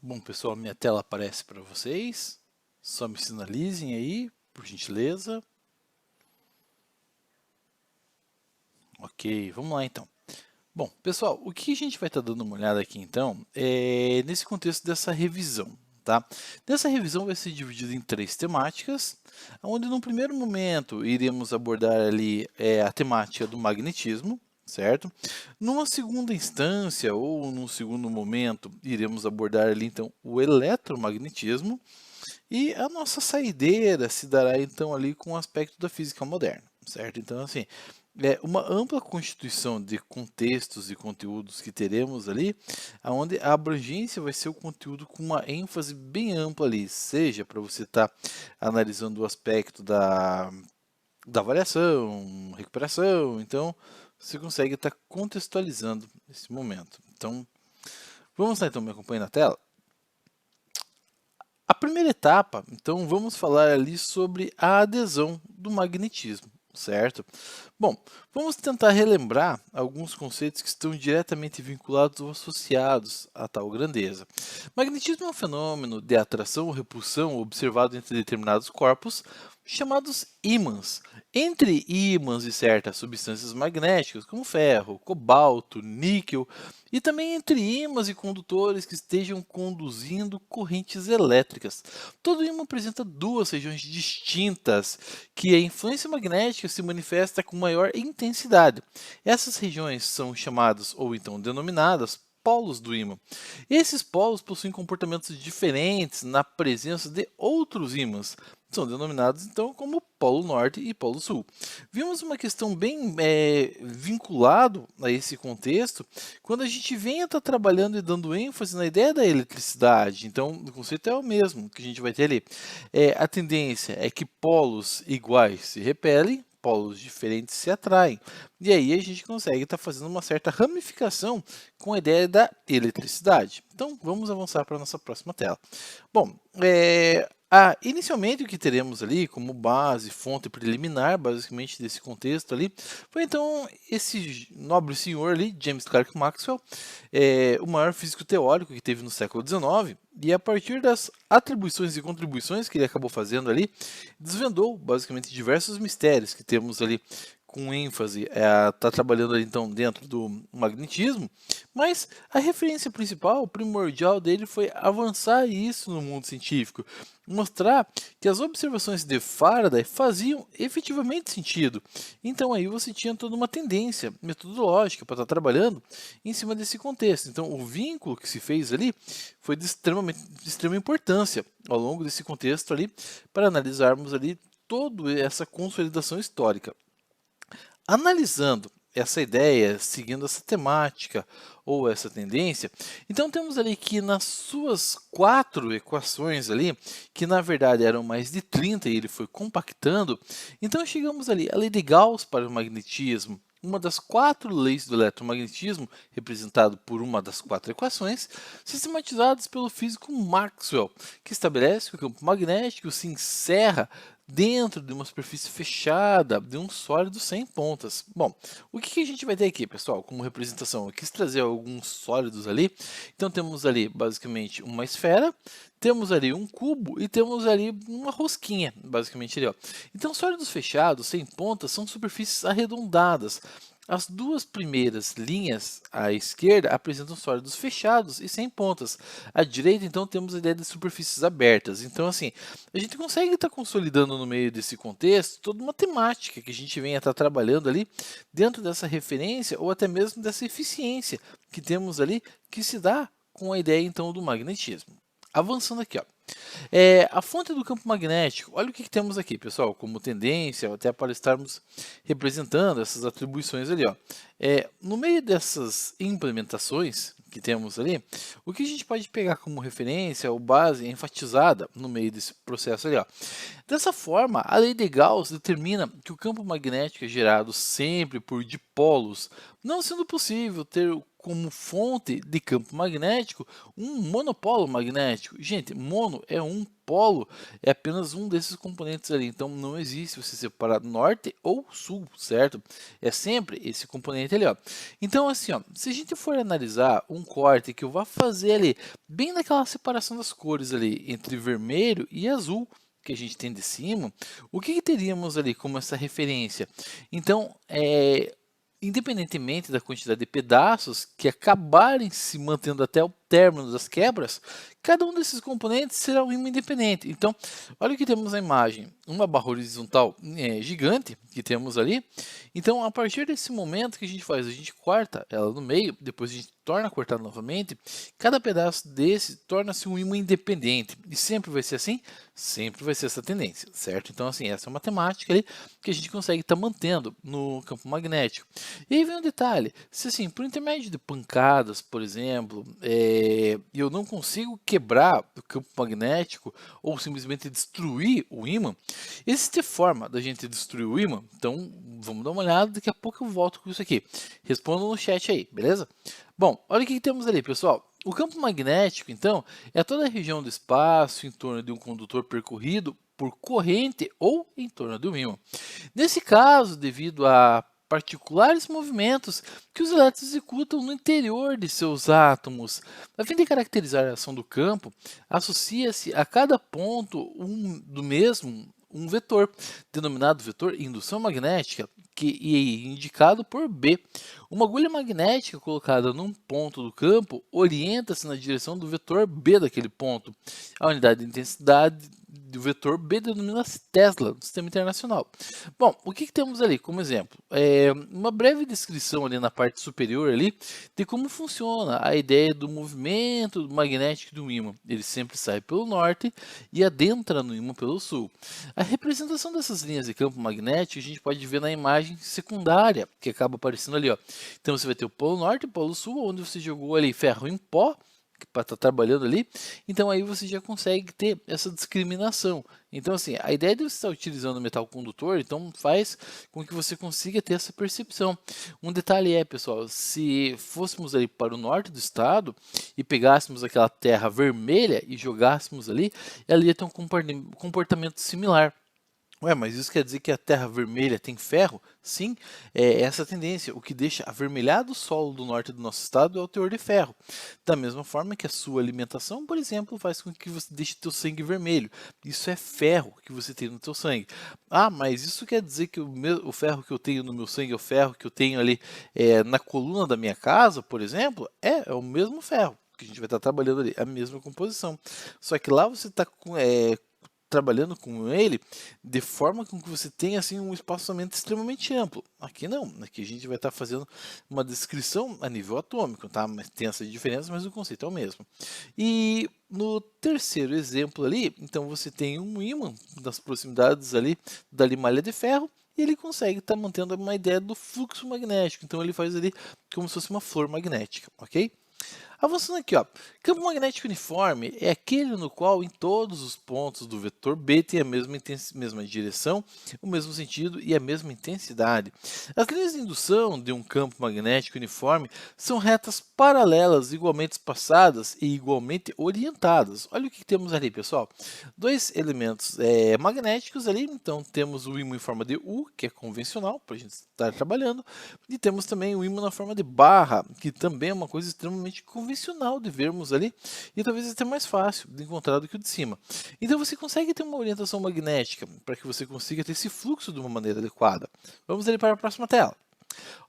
Bom, pessoal, minha tela aparece para vocês. Só me sinalizem aí, por gentileza. Ok, vamos lá então. Bom, pessoal, o que a gente vai estar dando uma olhada aqui então é nesse contexto dessa revisão, tá? Dessa revisão vai ser dividida em três temáticas, onde no primeiro momento iremos abordar ali a temática do magnetismo, certo? Numa segunda instância ou num segundo momento iremos abordar ali então o eletromagnetismo. E a nossa saideira se dará então ali com o aspecto da física moderna, certo? Então, assim, é uma ampla constituição de contextos e conteúdos que teremos ali, aonde a abrangência vai ser o conteúdo com uma ênfase bem ampla ali, seja para você estar analisando o aspecto da variação, recuperação, então você consegue estar contextualizando esse momento. Então, vamos lá então, me acompanha na tela? A primeira etapa, então vamos falar ali sobre a adesão do magnetismo, certo? Bom, vamos tentar relembrar alguns conceitos que estão diretamente vinculados ou associados a tal grandeza. Magnetismo é um fenômeno de atração ou repulsão observado entre determinados corpos, chamados ímãs. Entre ímãs de certas substâncias magnéticas, como ferro, cobalto, níquel, e também entre ímãs e condutores que estejam conduzindo correntes elétricas. Todo ímã apresenta duas regiões distintas, que a influência magnética se manifesta com maior intensidade. Essas regiões são chamadas ou então denominadas polos do ímã. Esses polos possuem comportamentos diferentes na presença de outros ímãs. São denominados então como Polo Norte e Polo Sul. Vimos uma questão bem vinculado a esse contexto quando a gente vem a estar trabalhando e dando ênfase na ideia da eletricidade. Então, o conceito é o mesmo que a gente vai ter ali. A tendência é que polos iguais se repelem, polos diferentes se atraem. E aí a gente consegue estar fazendo uma certa ramificação com a ideia da eletricidade. Então, vamos avançar para a nossa próxima tela. Bom, inicialmente o que teremos ali como base, fonte preliminar, basicamente desse contexto ali, foi então esse nobre senhor ali, James Clerk Maxwell, o maior físico teórico que teve no século XIX, e a partir das atribuições e contribuições que ele acabou fazendo ali, desvendou basicamente diversos mistérios que temos ali com ênfase, está trabalhando ali, então dentro do magnetismo, mas a referência principal, primordial dele foi avançar isso no mundo científico, mostrar que as observações de Faraday faziam efetivamente sentido. Então aí você tinha toda uma tendência metodológica para estar trabalhando em cima desse contexto. Então o vínculo que se fez ali foi de extrema importância ao longo desse contexto ali para analisarmos ali toda essa consolidação histórica. Analisando essa ideia, seguindo essa temática ou essa tendência, então temos ali que nas suas 4 equações ali, que na verdade eram mais de 30 e ele foi compactando, então chegamos ali a lei de Gauss para o magnetismo, uma das 4 leis do eletromagnetismo, representado por uma das 4 equações, sistematizadas pelo físico Maxwell, que estabelece que o campo magnético se encerra dentro de uma superfície fechada de um sólido sem pontas. Bom, o que a gente vai ter aqui, pessoal, como representação? Eu quis trazer alguns sólidos ali. Então, temos ali basicamente uma esfera, temos ali um cubo e temos ali uma rosquinha, basicamente ali, ó. Então, sólidos fechados, sem pontas, são superfícies arredondadas. As duas primeiras linhas à esquerda apresentam sólidos fechados e sem pontas. À direita, então, temos a ideia de superfícies abertas. Então, assim, a gente consegue estar consolidando no meio desse contexto toda uma temática que a gente vem a estar trabalhando ali dentro dessa referência ou até mesmo dessa eficiência que temos ali que se dá com a ideia, então, do magnetismo. Avançando aqui, ó. A fonte do campo magnético, olha o que temos aqui, pessoal, como tendência, até para estarmos representando essas atribuições ali. Ó. No meio dessas implementações que temos ali, o que a gente pode pegar como referência ou base enfatizada no meio desse processo ali. Ó. Dessa forma, a lei de Gauss determina que o campo magnético é gerado sempre por dipolos, não sendo possível ter como fonte de campo magnético um monopolo magnético. Gente, mono é um polo, é apenas um desses componentes ali, então não existe você separar norte ou sul, certo? É sempre esse componente ali, ó. Então assim, ó, se a gente for analisar um corte que eu vou fazer ali, bem naquela separação das cores ali, entre vermelho e azul, que a gente tem de cima, o que teríamos ali como essa referência? Então, independentemente da quantidade de pedaços que acabarem se mantendo até o término das quebras, cada um desses componentes será um ímã independente. Então, olha o que temos na imagem, uma barra horizontal gigante que temos ali. Então, a partir desse momento que a gente faz, a gente corta ela no meio, depois a gente torna a cortar novamente, cada pedaço desse torna-se um ímã independente. E sempre vai ser assim? Sempre vai ser essa tendência, certo? Então, assim, essa é uma temática ali que a gente consegue estar mantendo no campo magnético. E aí vem um detalhe, se assim, por intermédio de pancadas, por exemplo, eu não consigo quebrar o campo magnético ou simplesmente destruir o ímã, existe forma da gente destruir o ímã? Então, vamos dar uma olhada, daqui a pouco eu volto com isso aqui. Respondam no chat aí, beleza? Bom, olha o que temos ali, pessoal. O campo magnético, então, é toda a região do espaço em torno de um condutor percorrido por corrente ou em torno de um ímã. Nesse caso, devido a particulares movimentos que os elétrons executam no interior de seus átomos. A fim de caracterizar a ação do campo, associa-se a cada ponto do mesmo um vetor, denominado vetor indução magnética, que é indicado por B. Uma agulha magnética colocada num ponto do campo orienta-se na direção do vetor B daquele ponto. A unidade de intensidade do vetor B denomina-se Tesla, no sistema internacional. Bom, o que temos ali como exemplo? Uma breve descrição ali na parte superior ali de como funciona a ideia do movimento magnético do ímã. Ele sempre sai pelo norte e adentra no ímã pelo sul. A representação dessas linhas de campo magnético a gente pode ver na imagem secundária, que acaba aparecendo ali, ó. Então você vai ter o polo norte e o polo sul, onde você jogou ali ferro em pó, para estar trabalhando ali, então aí você já consegue ter essa discriminação. Então assim, a ideia de você estar utilizando metal condutor, então faz com que você consiga ter essa percepção. Um detalhe é, pessoal, se fôssemos ali para o norte do estado e pegássemos aquela terra vermelha e jogássemos ali, ela ia ter um comportamento similar. Ué, mas isso quer dizer que a terra vermelha tem ferro? Sim, é essa a tendência. O que deixa avermelhado o solo do norte do nosso estado é o teor de ferro. Da mesma forma que a sua alimentação, por exemplo, faz com que você deixe teu sangue vermelho. Isso é ferro que você tem no teu sangue. Ah, mas isso quer dizer que o ferro que eu tenho no meu sangue é o ferro que eu tenho ali na coluna da minha casa, por exemplo? É o mesmo ferro que a gente vai estar trabalhando ali, a mesma composição. Só que lá você está trabalhando com ele de forma com que você tenha assim um espaçamento extremamente amplo. Aqui não, aqui a gente vai estar fazendo uma descrição a nível atômico, tá? Mas tem essa diferença, mas o conceito é o mesmo. E no terceiro exemplo ali, então você tem um ímã nas proximidades ali da limalha de ferro e ele consegue estar mantendo uma ideia do fluxo magnético. Então ele faz ali como se fosse uma flor magnética, ok? Avançando aqui, ó. Campo magnético uniforme é aquele no qual em todos os pontos do vetor B tem a mesma direção, o mesmo sentido e a mesma intensidade. As linhas de indução de um campo magnético uniforme são retas paralelas, igualmente espaçadas e igualmente orientadas. Olha o que temos ali, pessoal. Dois elementos magnéticos ali, então temos o ímã em forma de U, que é convencional para a gente estar trabalhando, e temos também o ímã na forma de barra, que também é uma coisa extremamente convencional de vermos ali e talvez até mais fácil de encontrar do que o de cima. Então você consegue ter uma orientação magnética para que você consiga ter esse fluxo de uma maneira adequada. Vamos ali para a próxima tela.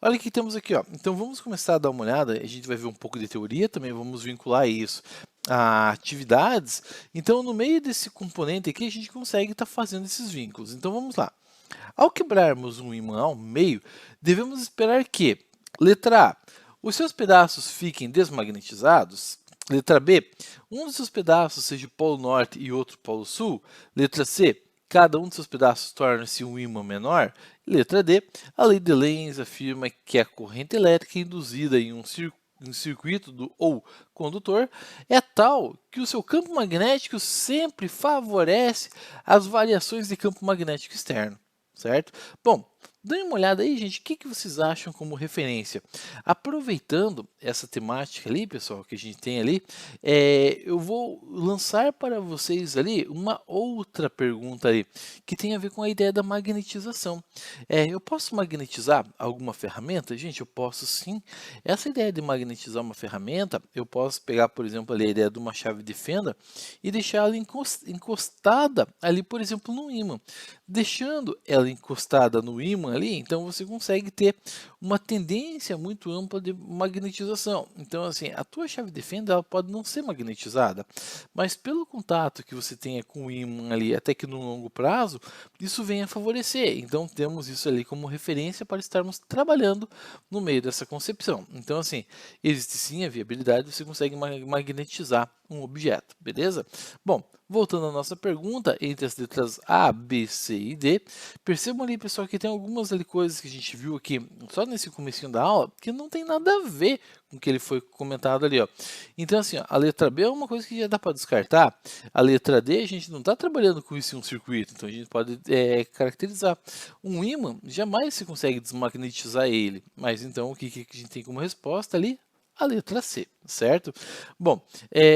Olha o que temos aqui, ó. Então vamos começar a dar uma olhada, a gente vai ver um pouco de teoria, também vamos vincular isso a atividades. Então no meio desse componente aqui a gente consegue estar fazendo esses vínculos. Então vamos lá. Ao quebrarmos um ímã ao meio, devemos esperar que, letra A, os seus pedaços fiquem desmagnetizados. Letra B, um dos seus pedaços seja o polo norte e outro polo sul. Letra C, cada um dos seus pedaços torne-se um ímã menor. Letra D, a lei de Lenz afirma que a corrente elétrica induzida em um circuito ou condutor é tal que o seu campo magnético sempre favorece as variações de campo magnético externo, certo? Bom, Dêem uma olhada aí, gente, o que vocês acham como referência? Aproveitando essa temática ali, pessoal, que a gente tem ali, eu vou lançar para vocês ali uma outra pergunta ali, que tem a ver com a ideia da magnetização. Eu posso magnetizar alguma ferramenta? Gente, eu posso sim. Essa ideia de magnetizar uma ferramenta, eu posso pegar, por exemplo, ali a ideia de uma chave de fenda e deixar ela encostada ali, por exemplo, no ímã. Deixando ela encostada no ímã ali, então você consegue ter uma tendência muito ampla de magnetização. Então, assim, a tua chave de fenda ela pode não ser magnetizada, mas pelo contato que você tenha com o ímã ali, até que no longo prazo, isso vem a favorecer. Então, temos isso ali como referência para estarmos trabalhando no meio dessa concepção. Então, assim, existe sim a viabilidade, você consegue magnetizar um objeto, beleza? Bom, voltando à nossa pergunta, entre as letras A, B, C e D, percebam ali, pessoal, que tem algumas ali coisas que a gente viu aqui só nesse comecinho da aula que não tem nada a ver com o que ele foi comentado ali, ó. Então, assim, ó, a letra B é uma coisa que já dá para descartar. A letra D, a gente não está trabalhando com isso em um circuito, então a gente pode caracterizar. Um ímã, jamais se consegue desmagnetizar ele, mas então o que a gente tem como resposta ali? A letra C, certo? Bom,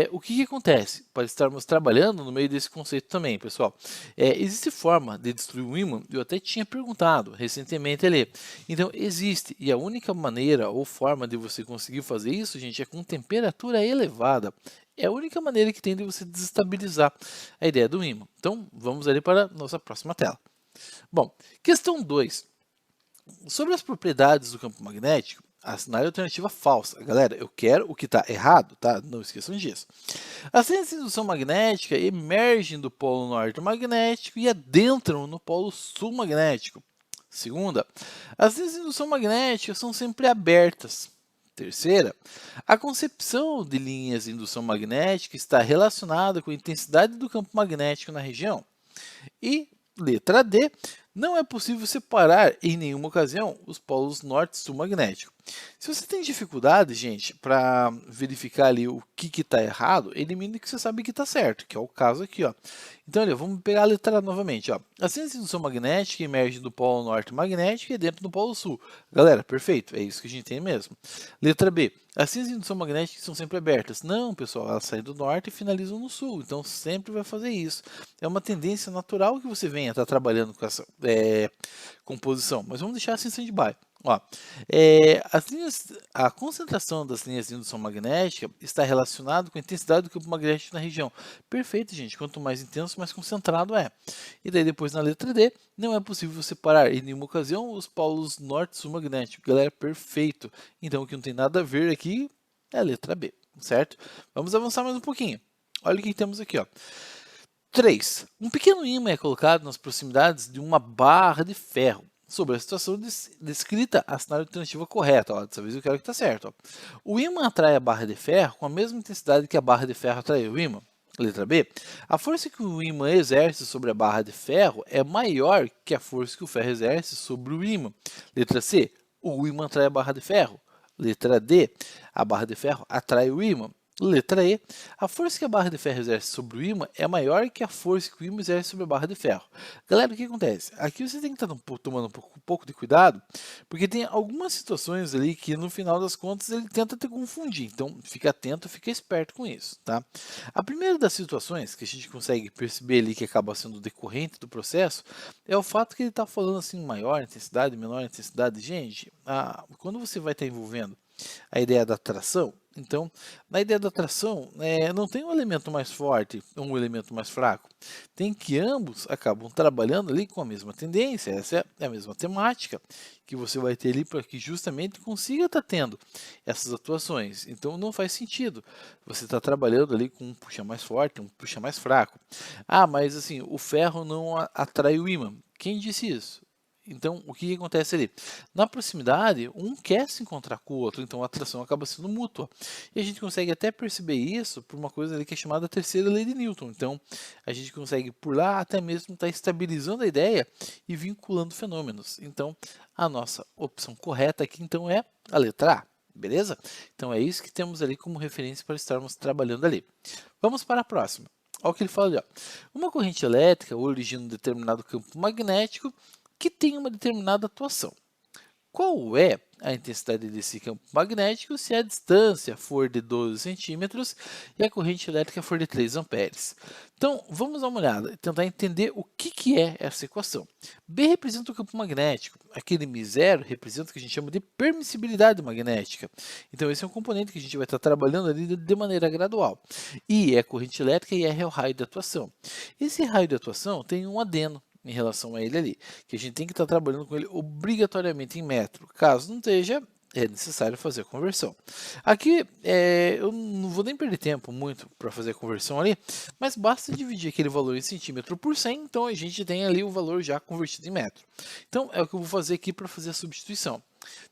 o que acontece? Para estarmos trabalhando no meio desse conceito também, pessoal. Existe forma de destruir um ímã? Eu até tinha perguntado recentemente ali. Então, existe. E a única maneira ou forma de você conseguir fazer isso, gente, é com temperatura elevada. É a única maneira que tem de você desestabilizar a ideia do ímã. Então, vamos ali para a nossa próxima tela. Bom, questão 2. Sobre as propriedades do campo magnético, assinar a alternativa falsa. Galera, eu quero o que está errado, tá? Não esqueçam disso. As linhas de indução magnética emergem do polo norte magnético e adentram no polo sul magnético. Segunda, as linhas de indução magnética são sempre abertas. Terceira, a concepção de linhas de indução magnética está relacionada com a intensidade do campo magnético na região. E letra D, não é possível separar em nenhuma ocasião os polos norte e sul magnético. Se você tem dificuldade, gente, para verificar ali o que está errado, elimine o que você sabe que está certo, que é o caso aqui, ó. Então, olha, vamos pegar a letra A novamente, ó. A ciência de indução magnética emerge do polo norte magnético e dentro do polo sul. Galera, perfeito, é isso que a gente tem mesmo. Letra B. As ciências de indução magnética são sempre abertas. Não, pessoal, elas saem do norte e finalizam no sul, então sempre vai fazer isso. É uma tendência natural que você venha estar trabalhando com essa composição, mas vamos deixar assim em stand-by. Ó, a concentração das linhas de indução magnética está relacionada com a intensidade do campo magnético na região. Perfeito, gente. Quanto mais intenso, mais concentrado é. E daí depois na letra D, não é possível separar em nenhuma ocasião os polos norte e sul magnético. Galera, perfeito. Então o que não tem nada a ver aqui é a letra B, certo? Vamos avançar mais um pouquinho. Olha o que temos aqui, ó. 3. Um pequeno ímã é colocado nas proximidades de uma barra de ferro. Sobre a situação descrita, assinar a alternativa correta. Ó, dessa vez eu quero que está certo. Ó. O ímã atrai a barra de ferro com a mesma intensidade que a barra de ferro atrai o ímã. Letra B. A força que o ímã exerce sobre a barra de ferro é maior que a força que o ferro exerce sobre o ímã. Letra C. O ímã atrai a barra de ferro. Letra D. A barra de ferro atrai o ímã. Letra E. A força que a barra de ferro exerce sobre o ímã é maior que a força que o ímã exerce sobre a barra de ferro. Galera, o que acontece? Aqui você tem que estar tomando um pouco de cuidado, porque tem algumas situações ali que no final das contas ele tenta te confundir. Então, fica atento, fica esperto com isso, tá? A primeira das situações que a gente consegue perceber ali que acaba sendo decorrente do processo é o fato que ele está falando assim maior intensidade, menor intensidade. Gente, quando você vai estar envolvendo a ideia da atração, então, na ideia da atração, não tem um elemento mais forte ou um elemento mais fraco. Tem que ambos acabam trabalhando ali com a mesma tendência. Essa é a mesma temática que você vai ter ali para que justamente consiga estar tendo essas atuações. Então, não faz sentido você estar trabalhando ali com um puxa mais forte, um puxa mais fraco. Ah, mas assim, o ferro não atrai o ímã. Quem disse isso? Então, o que acontece ali? Na proximidade, um quer se encontrar com o outro, então a atração acaba sendo mútua. E a gente consegue até perceber isso por uma coisa ali que é chamada terceira lei de Newton. Então, a gente consegue por lá até mesmo estar estabilizando a ideia e vinculando fenômenos. Então, a nossa opção correta aqui então é a letra A, beleza? Então, é isso que temos ali como referência para estarmos trabalhando ali. Vamos para a próxima. Olha o que ele fala ali, ó. Uma corrente elétrica origina um determinado campo magnético que tem uma determinada atuação. Qual é a intensidade desse campo magnético se a distância for de 12 centímetros e a corrente elétrica for de 3 amperes? Então, vamos dar uma olhada e tentar entender o que é essa equação. B representa o campo magnético, aquele μ0 representa o que a gente chama de permissibilidade magnética. Então, esse é um componente que a gente vai estar trabalhando ali de maneira gradual. I é a corrente elétrica e R é o raio de atuação. Esse raio de atuação tem um adeno em relação a ele ali, que a gente tem que estar trabalhando com ele obrigatoriamente em metro. Caso não esteja, é necessário fazer a conversão. Aqui, eu não vou nem perder tempo muito para fazer a conversão ali, mas basta dividir aquele valor em centímetro por 100, então a gente tem ali o valor já convertido em metro. Então, é o que eu vou fazer aqui para fazer a substituição.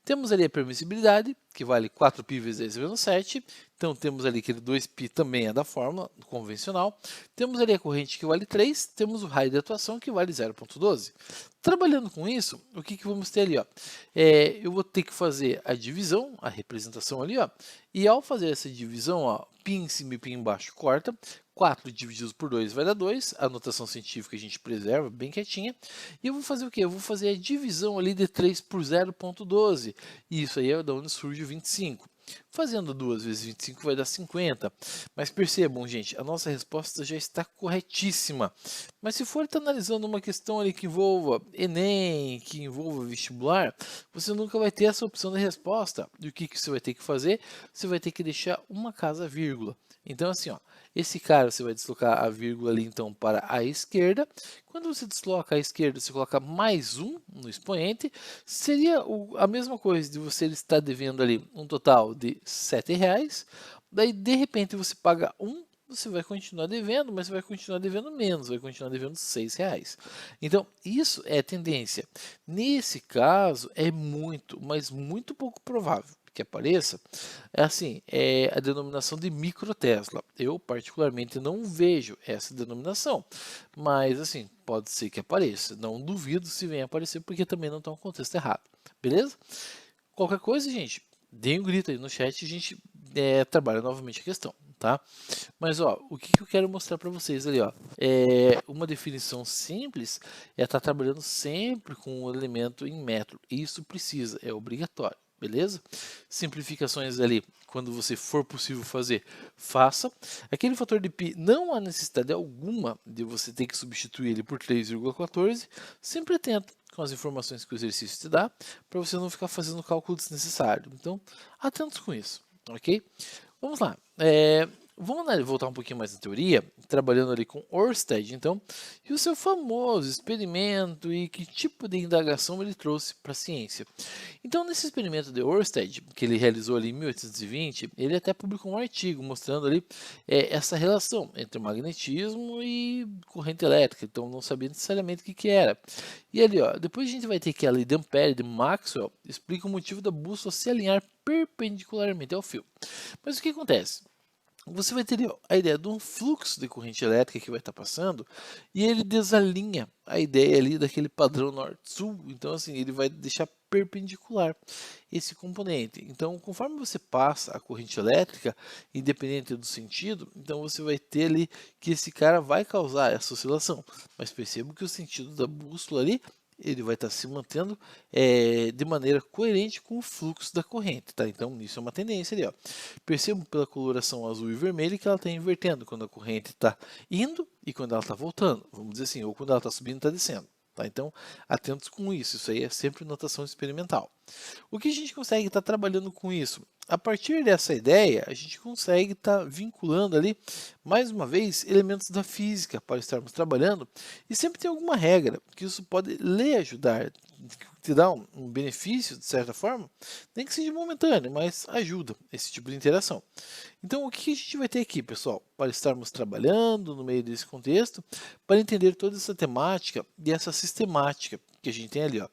Temos ali a permissibilidade, que vale 4π vezes 10 menos 7. Então, temos ali aquele 2π também é da fórmula convencional. Temos ali a corrente que vale 3. Temos o raio de atuação que vale 0,12. Trabalhando com isso, o que vamos ter ali? Ó? Eu vou ter que fazer a divisão, a representação ali. Ó, e ao fazer essa divisão, ó, π em cima e π embaixo corta. 4 divididos por 2 vai dar 2, a notação científica a gente preserva bem quietinha. E eu vou fazer o quê? Eu vou fazer a divisão ali de 3 por 0,12. E isso aí é da onde surge o 25. Fazendo 2 vezes 25 vai dar 50. Mas percebam, gente, a nossa resposta já está corretíssima. Mas se for estar analisando uma questão ali que envolva Enem, que envolva vestibular, você nunca vai ter essa opção de resposta. E o que você vai ter que fazer? Você vai ter que deixar uma casa vírgula. Então, assim, ó, esse cara você vai deslocar a vírgula ali então para a esquerda. Quando você desloca à esquerda, você coloca mais 1 no expoente. Seria a mesma coisa de você estar devendo ali um total de R$ 7,00. Daí, de repente, você paga 1, você vai continuar devendo, mas você vai continuar devendo menos, vai continuar devendo R$ 6,00. Então, isso é tendência. Nesse caso, é muito, mas muito pouco provável que apareça, é a denominação de microtesla. Eu particularmente não vejo essa denominação, mas assim, pode ser que apareça. Não duvido se venha aparecer, porque também não está um contexto errado, beleza? Qualquer coisa, gente, dê um grito aí no chat e a gente trabalha novamente a questão, tá? Mas ó, o que eu quero mostrar para vocês ali, ó, uma definição simples é estar trabalhando sempre com o elemento em metro. Isso precisa, é obrigatório. Beleza? Simplificações ali, quando você for possível fazer, faça. Aquele fator de π, não há necessidade alguma de você ter que substituir ele por 3,14. Sempre atento com as informações que o exercício te dá, para você não ficar fazendo cálculo desnecessário. Então, atentos com isso, ok? Vamos lá. Vamos voltar um pouquinho mais na teoria, trabalhando ali com Ørsted, então, e o seu famoso experimento e que tipo de indagação ele trouxe para a ciência. Então, nesse experimento de Ørsted, que ele realizou ali em 1820, ele até publicou um artigo mostrando ali essa relação entre magnetismo e corrente elétrica, então não sabia necessariamente o que era. E ali, ó, depois a gente vai ter que a lei de Ampère de Maxwell explica o motivo da bússola se alinhar perpendicularmente ao fio. Mas o que acontece? Você vai ter a ideia de um fluxo de corrente elétrica que vai estar passando e ele desalinha a ideia ali daquele padrão norte-sul. Então, assim, ele vai deixar perpendicular esse componente. Então, conforme você passa a corrente elétrica, independente do sentido, então você vai ter ali que esse cara vai causar essa oscilação. Mas perceba que o sentido da bússola ali ele vai estar se mantendo de maneira coerente com o fluxo da corrente, tá? Então, isso é uma tendência ali, ó. Percebo pela coloração azul e vermelho que ela está invertendo quando a corrente está indo e quando ela está voltando, vamos dizer assim, ou quando ela está subindo e está descendo, tá? Então, atentos com isso, isso aí é sempre notação experimental. O que a gente consegue estar trabalhando com isso? A partir dessa ideia, a gente consegue estar vinculando ali, mais uma vez, elementos da física para estarmos trabalhando e sempre tem alguma regra que isso pode lhe ajudar, te dar um benefício de certa forma, nem que seja momentâneo, mas ajuda esse tipo de interação. Então, o que a gente vai ter aqui, pessoal, para estarmos trabalhando no meio desse contexto, para entender toda essa temática e essa sistemática que a gente tem ali, ó.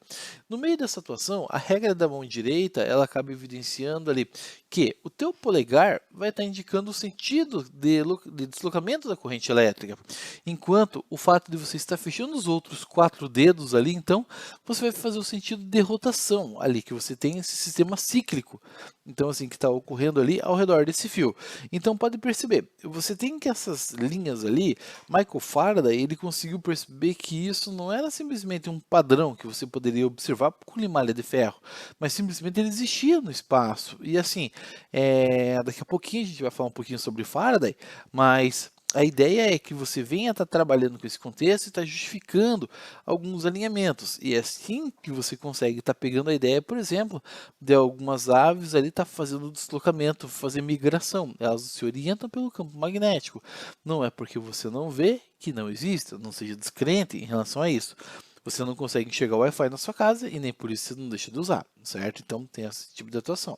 No meio dessa atuação, a regra da mão direita, ela acaba evidenciando ali que o teu polegar vai estar indicando o sentido de deslocamento da corrente elétrica, enquanto o fato de você estar fechando os outros 4 dedos ali, então, você vai fazer o sentido de rotação ali, que você tem esse sistema cíclico, então assim, que está ocorrendo ali ao redor desse fio. Então pode perceber, você tem que essas linhas ali, Michael Faraday, ele conseguiu perceber que isso não era simplesmente um padrão padrão que você poderia observar com limalha de ferro, mas simplesmente ele existia no espaço. E assim, daqui a pouquinho a gente vai falar um pouquinho sobre Faraday, mas a ideia é que você venha estar trabalhando com esse contexto e estar justificando alguns alinhamentos. E é assim que você consegue estar pegando a ideia, por exemplo, de algumas aves ali estar fazendo deslocamento, fazer migração. Elas se orientam pelo campo magnético. Não é porque você não vê que não exista, não seja descrente em relação a isso. Você não consegue enxergar o Wi-Fi na sua casa e nem por isso você não deixa de usar, certo? Então tem esse tipo de atuação.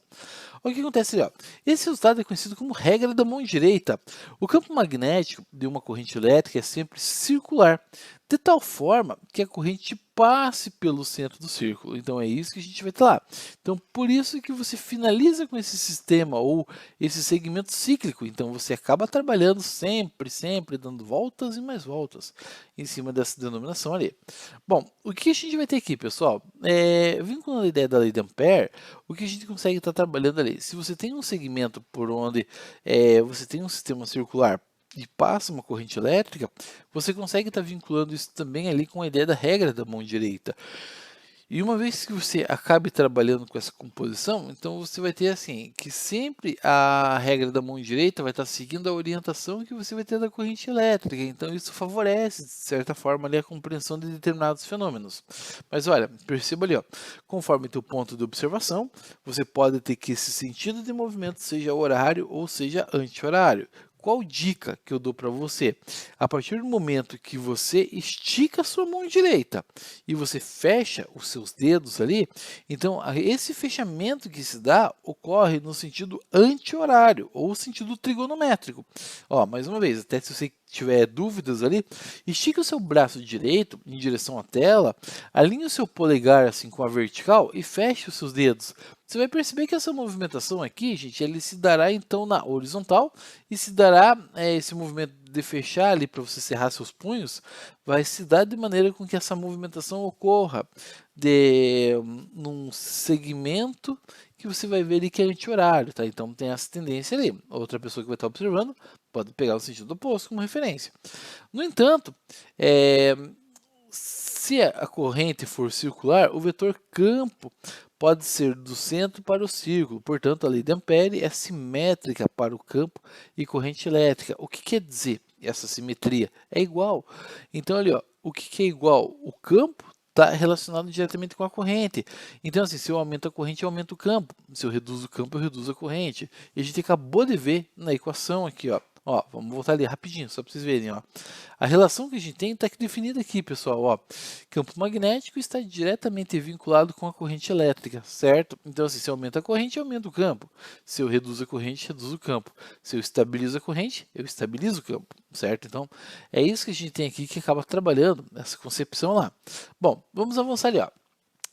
O que acontece ali, ó? Esse resultado é conhecido como regra da mão direita. O campo magnético de uma corrente elétrica é sempre circular, de tal forma que a corrente passe pelo centro do círculo. Então é isso que a gente vai ter lá. Então por isso que você finaliza com esse sistema ou esse segmento cíclico. Então você acaba trabalhando sempre dando voltas e mais voltas em cima dessa denominação ali. Bom, o que a gente vai ter aqui, pessoal? Vinculando a ideia da lei de Ampère, o que a gente consegue estar trabalhando ali? Se você tem um segmento por onde você tem um sistema circular e passa uma corrente elétrica, você consegue estar vinculando isso também ali com a ideia da regra da mão direita. E uma vez que você acabe trabalhando com essa composição, então você vai ter assim, que sempre a regra da mão direita vai estar seguindo a orientação que você vai ter da corrente elétrica. Então isso favorece, de certa forma, ali, a compreensão de determinados fenômenos. Mas olha, perceba ali, ó, conforme teu ponto de observação, você pode ter que esse sentido de movimento seja horário ou seja anti-horário. Qual dica que eu dou para você? A partir do momento que você estica a sua mão direita e você fecha os seus dedos ali, então esse fechamento que se dá ocorre no sentido anti-horário ou sentido trigonométrico. Ó, mais uma vez, até se você tiver dúvidas ali, estique o seu braço direito em direção à tela, alinhe o seu polegar assim com a vertical e feche os seus dedos. Você vai perceber que essa movimentação aqui, gente, ele se dará então na horizontal e se dará esse movimento de fechar ali para você cerrar seus punhos, vai se dar de maneira com que essa movimentação ocorra num segmento que você vai ver ali que é anti-horário, tá? Então tem essa tendência ali. Outra pessoa que vai estar observando pode pegar o sentido oposto como referência. No entanto, se a corrente for circular, o vetor campo pode ser do centro para o círculo. Portanto, a lei de Ampère é simétrica para o campo e corrente elétrica. O que quer dizer essa simetria? É igual. Então, ali, ó, o que é igual? O campo está relacionado diretamente com a corrente. Então, assim, se eu aumento a corrente, eu aumento o campo. Se eu reduzo o campo, eu reduzo a corrente. E a gente acabou de ver na equação aqui, ó. Ó, vamos voltar ali rapidinho, só para vocês verem, ó. A relação que a gente tem está definida aqui, pessoal, ó. Campo magnético está diretamente vinculado com a corrente elétrica, certo? Então, assim, se eu aumento a corrente, eu aumento o campo. Se eu reduzo a corrente, reduzo o campo. Se eu estabilizo a corrente, eu estabilizo o campo, certo? Então, é isso que a gente tem aqui que acaba trabalhando essa concepção lá. Bom, vamos avançar ali, ó.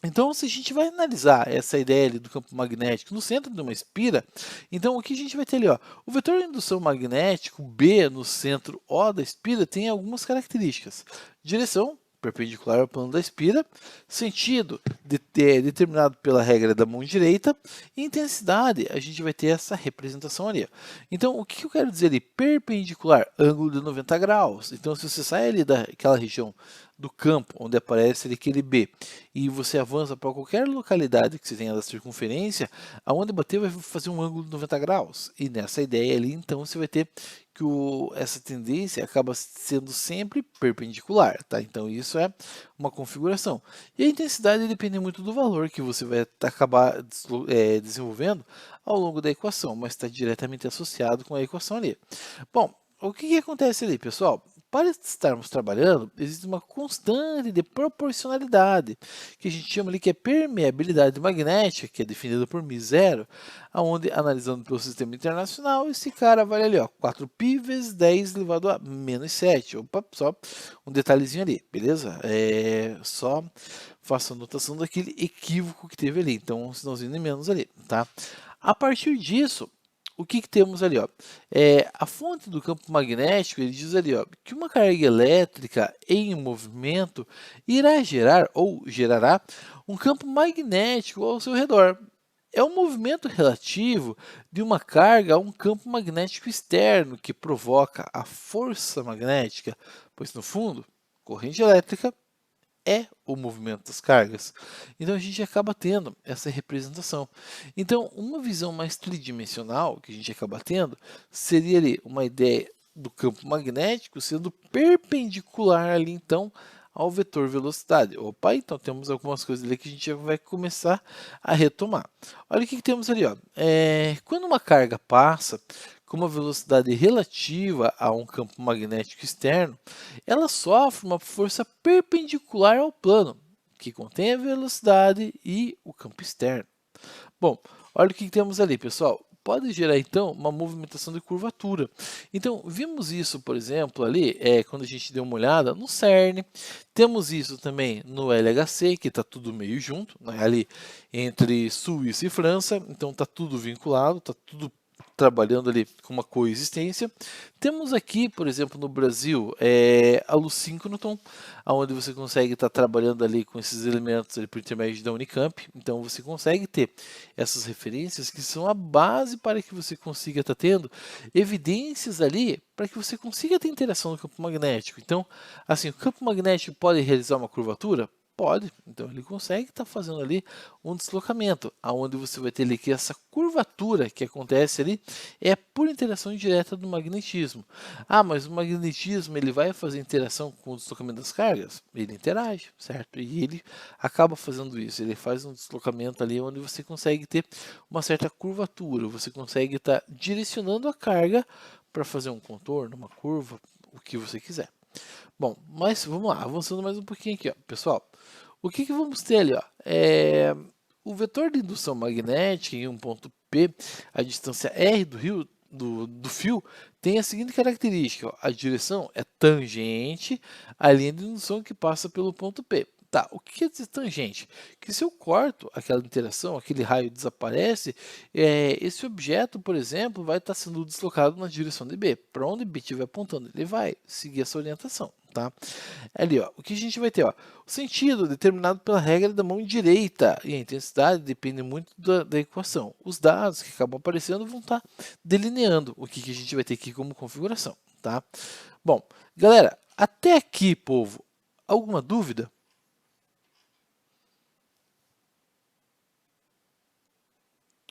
Então, se a gente vai analisar essa ideia ali do campo magnético no centro de uma espira, então o que a gente vai ter ali, ó, o vetor de indução magnético B no centro O da espira tem algumas características. Direção perpendicular ao plano da espira, sentido determinado pela regra da mão direita, e intensidade, a gente vai ter essa representação ali. Então, o que eu quero dizer ali? Perpendicular, ângulo de 90 graus. Então, se você sai ali daquela região do campo onde aparece ali aquele B e você avança para qualquer localidade que você tenha da circunferência, aonde bater vai fazer um ângulo de 90 graus. E nessa ideia ali, então, você vai ter que essa tendência acaba sendo sempre perpendicular, tá? Então, isso é uma configuração. E a intensidade depende muito do valor que você vai acabar desenvolvendo ao longo da equação, mas está diretamente associado com a equação ali. Bom, o que acontece ali, pessoal? Para estarmos trabalhando, existe uma constante de proporcionalidade, que a gente chama ali que é permeabilidade magnética, que é definida por μ0, onde, analisando pelo sistema internacional, esse cara vale ali, ó, 4π vezes 10 elevado a menos 7. Opa, só um detalhezinho ali, beleza? Só faço a anotação daquele equívoco que teve ali, então um sinalzinho de menos ali, tá? A partir disso, o que temos ali, ó? A fonte do campo magnético, ele diz ali, ó, que uma carga elétrica em movimento irá gerar ou gerará um campo magnético ao seu redor. É um movimento relativo de uma carga a um campo magnético externo que provoca a força magnética, pois no fundo, corrente elétrica é o movimento das cargas. Então a gente acaba tendo essa representação. Então, uma visão mais tridimensional que a gente acaba tendo seria ali uma ideia do campo magnético sendo perpendicular ali então ao vetor velocidade. Opa, então temos algumas coisas ali que a gente já vai começar a retomar. Olha o que temos ali, ó. Quando uma carga passa com uma velocidade relativa a um campo magnético externo, ela sofre uma força perpendicular ao plano, que contém a velocidade e o campo externo. Bom, olha o que temos ali, pessoal. Pode gerar então uma movimentação de curvatura. Então, vimos isso, por exemplo, ali, quando a gente deu uma olhada no CERN. Temos isso também no LHC, que está tudo meio junto, né, ali entre Suíça e França. Então, está tudo vinculado, está tudo trabalhando ali com uma coexistência. Temos aqui, por exemplo, no Brasil, a luz síncroton, onde você consegue estar trabalhando ali com esses elementos ali por intermédio da Unicamp. Então, você consegue ter essas referências que são a base para que você consiga estar tendo evidências ali para que você consiga ter interação no campo magnético. Então, assim, o campo magnético pode realizar uma curvatura? Pode, então ele consegue estar fazendo ali um deslocamento, aonde você vai ter ali que essa curvatura que acontece ali é por interação direta do magnetismo. Ah, mas o magnetismo ele vai fazer interação com o deslocamento das cargas? Ele interage, certo? E ele acaba fazendo isso, ele faz um deslocamento ali onde você consegue ter uma certa curvatura, você consegue estar direcionando a carga para fazer um contorno, uma curva, o que você quiser. Bom, mas vamos lá, avançando mais um pouquinho aqui, ó. Pessoal, o que vamos ter ali? Ó? O vetor de indução magnética em um ponto P, a distância R do fio, tem a seguinte característica: ó, a direção é tangente à linha de indução que passa pelo ponto P. Tá, o que quer dizer tangente? Que se eu corto aquela interação, aquele raio desaparece, esse objeto, por exemplo, vai estar sendo deslocado na direção de B. Para onde B estiver apontando, ele vai seguir essa orientação. Tá? Ali, ó, o que a gente vai ter? Ó, o sentido determinado pela regra da mão direita e a intensidade depende muito da equação. Os dados que acabam aparecendo vão estar delineando o que a gente vai ter aqui como configuração. Tá? Bom, galera, até aqui, povo, alguma dúvida?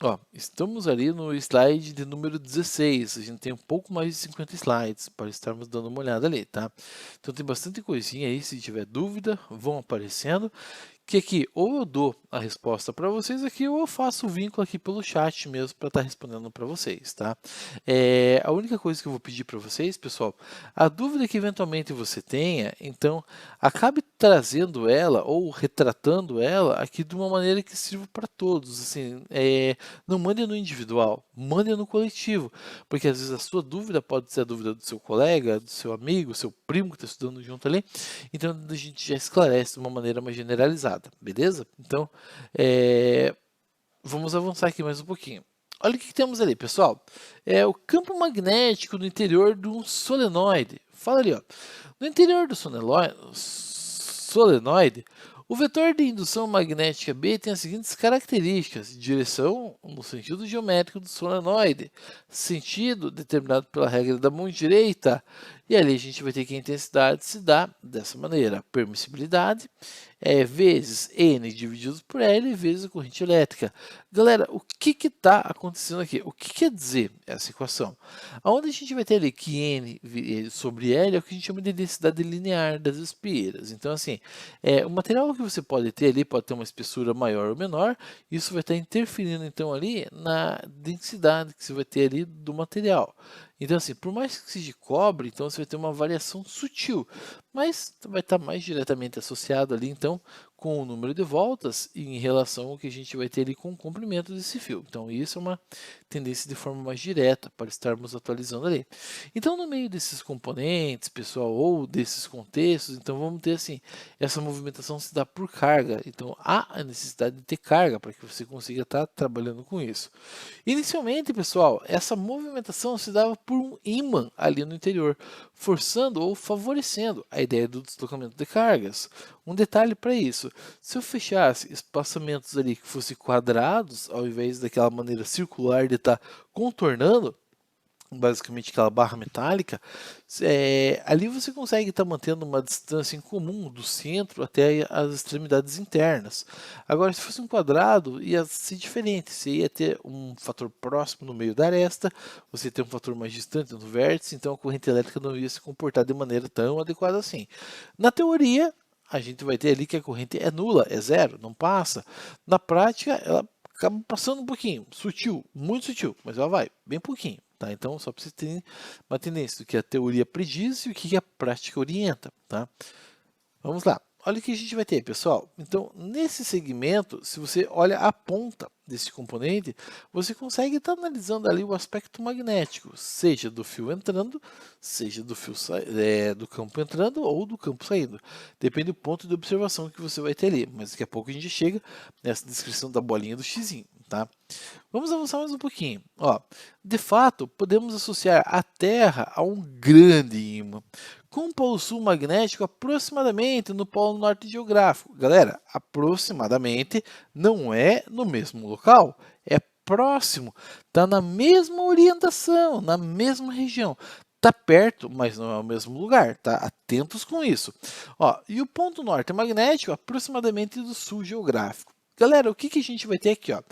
Ó, estamos ali no slide de número 16, a gente tem um pouco mais de 50 slides para estarmos dando uma olhada ali, tá? Então tem bastante coisinha aí, se tiver dúvida, vão aparecendo, que aqui ou eu dou a resposta para vocês aqui ou eu faço o vínculo aqui pelo chat mesmo para estar respondendo para vocês, tá? A única coisa que eu vou pedir para vocês, pessoal, a dúvida que eventualmente você tenha, então acabe trazendo ela ou retratando ela aqui de uma maneira que sirva para todos, assim, não mande no individual, mande no coletivo, porque às vezes a sua dúvida pode ser a dúvida do seu colega, do seu amigo, seu primo que está estudando junto ali, então a gente já esclarece de uma maneira mais generalizada, beleza? Então, vamos avançar aqui mais um pouquinho. Olha o que temos ali, pessoal. É o campo magnético no interior de um solenoide. Fala ali, ó. No interior do solenoide, o vetor de indução magnética B tem as seguintes características: direção no sentido geométrico do solenoide, sentido determinado pela regra da mão direita, e ali a gente vai ter que a intensidade se dá dessa maneira: permissibilidade vezes N dividido por L vezes a corrente elétrica. Galera, o que está acontecendo aqui? O que quer dizer essa equação? Aonde a gente vai ter ali que N sobre L é o que a gente chama de densidade linear das espieiras. Então, assim, o material que você pode ter ali pode ter uma espessura maior ou menor, isso vai estar interferindo, então, ali na densidade que você vai ter ali do material. Então, assim, por mais que seja de cobre, então você vai ter uma variação sutil, mas vai estar mais diretamente associado ali, então, com o número de voltas e em relação ao que a gente vai ter ali com o comprimento desse fio. Então, isso é uma tendência de forma mais direta para estarmos atualizando ali. Então, no meio desses componentes, pessoal, ou desses contextos, então vamos ter assim, essa movimentação se dá por carga. Então, há a necessidade de ter carga para que você consiga estar trabalhando com isso. Inicialmente, pessoal, essa movimentação se dava por um ímã ali no interior, forçando ou favorecendo a ideia do deslocamento de cargas. Um detalhe para isso: se eu fechasse espaçamentos ali que fossem quadrados, ao invés daquela maneira circular de estar contornando, basicamente aquela barra metálica, ali você consegue estar mantendo uma distância em comum do centro até as extremidades internas. Agora, se fosse um quadrado, ia ser diferente. Você ia ter um fator próximo no meio da aresta, você ia ter um fator mais distante no vértice, então a corrente elétrica não ia se comportar de maneira tão adequada assim. Na teoria, a gente vai ter ali que a corrente é nula, é zero, não passa. Na prática, ela acaba passando um pouquinho, sutil, muito sutil, mas ela vai, bem pouquinho. Tá? Então, só para você ter uma tendência do que a teoria prediz e o que a prática orienta. Tá? Vamos lá. Olha o que a gente vai ter, pessoal. Então, nesse segmento, se você olha a ponta desse componente, você consegue estar analisando ali o aspecto magnético, seja do fio entrando, seja do fio do campo entrando ou do campo saindo. Depende do ponto de observação que você vai ter ali. Mas daqui a pouco a gente chega nessa descrição da bolinha do xizinho, tá? Vamos avançar mais um pouquinho. Ó, de fato, podemos associar a Terra a um grande ímã, com o polo sul magnético aproximadamente no polo norte geográfico. Galera, aproximadamente não é no mesmo local, é próximo, está na mesma orientação, na mesma região. Está perto, mas não é o mesmo lugar, tá? Atentos com isso. Ó, e o ponto norte magnético aproximadamente do sul geográfico. Galera, o que a gente vai ter aqui? Ó?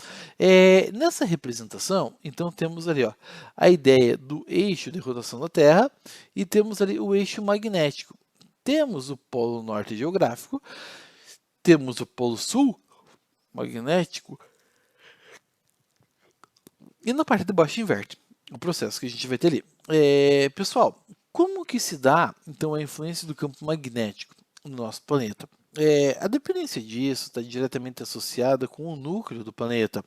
Nessa representação, então temos ali ó, a ideia do eixo de rotação da Terra e temos ali o eixo magnético. Temos o polo norte geográfico, temos o polo sul magnético e na parte de baixo inverte o processo que a gente vai ter ali. Pessoal, como que se dá então a influência do campo magnético no nosso planeta? A dependência disso está diretamente associada com o núcleo do planeta,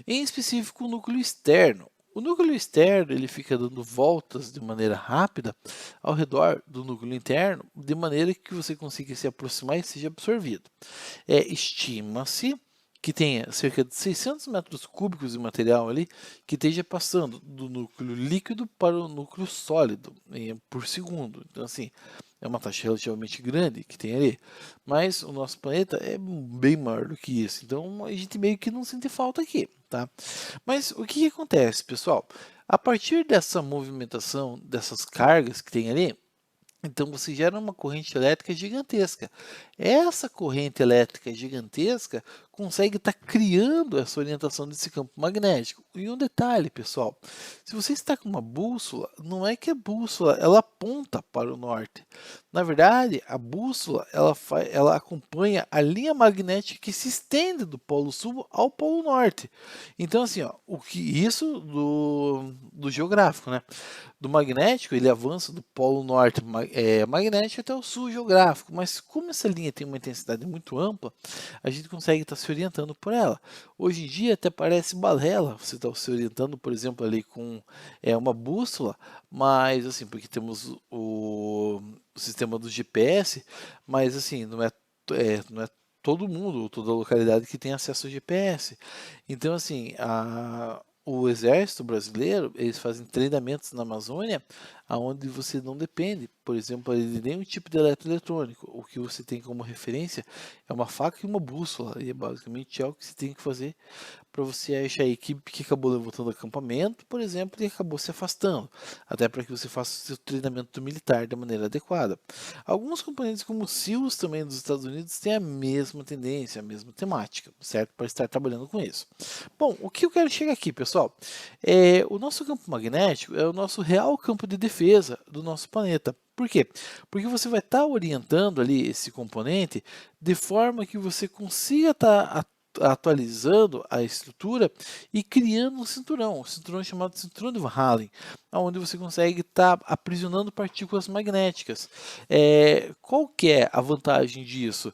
em específico o núcleo externo. O núcleo externo ele fica dando voltas de maneira rápida ao redor do núcleo interno, de maneira que você consiga se aproximar e seja absorvido. Estima-se que tenha cerca de 600 metros cúbicos de material ali que esteja passando do núcleo líquido para o núcleo sólido por segundo. Então, assim, é uma taxa relativamente grande que tem ali, mas o nosso planeta é bem maior do que isso, então a gente meio que não sente falta aqui, tá? Mas o que acontece, pessoal? A partir dessa movimentação, dessas cargas que tem ali, então você gera uma corrente elétrica gigantesca. Essa corrente elétrica gigantesca consegue estar criando essa orientação desse campo magnético. E um detalhe, pessoal, se você está com uma bússola, não é que a bússola ela aponta para o norte. Na verdade, a bússola ela acompanha a linha magnética que se estende do polo sul ao polo norte. Então, assim, ó, isso do geográfico, né? Do magnético, ele avança do polo norte magnético até o sul geográfico, mas como essa linha tem uma intensidade muito ampla, a gente consegue estar se orientando por ela. Hoje em dia até parece balela você estar se orientando, por exemplo, ali com uma bússola, mas assim, porque temos o sistema do GPS, mas assim, não é todo mundo, toda localidade que tem acesso ao GPS. Então, assim, o exército brasileiro, eles fazem treinamentos na Amazônia, aonde você não depende, por exemplo, de nenhum tipo de eletroeletrônico. O que você tem como referência é uma faca e uma bússola, e é basicamente o que você tem que fazer para você achar a equipe que acabou levantando acampamento, por exemplo, e acabou se afastando, até para que você faça o seu treinamento militar de maneira adequada. Alguns componentes como o SEALs também dos Estados Unidos têm a mesma tendência, a mesma temática, certo? Para estar trabalhando com isso. Bom, o que eu quero chegar aqui, pessoal, o nosso campo magnético é o nosso real campo de defesa do nosso planeta. Por quê? Porque você vai estar orientando ali esse componente de forma que você consiga estar atualizando a estrutura e criando um cinturão chamado cinturão de Van Allen, onde você consegue estar aprisionando partículas magnéticas. Qual que é a vantagem disso?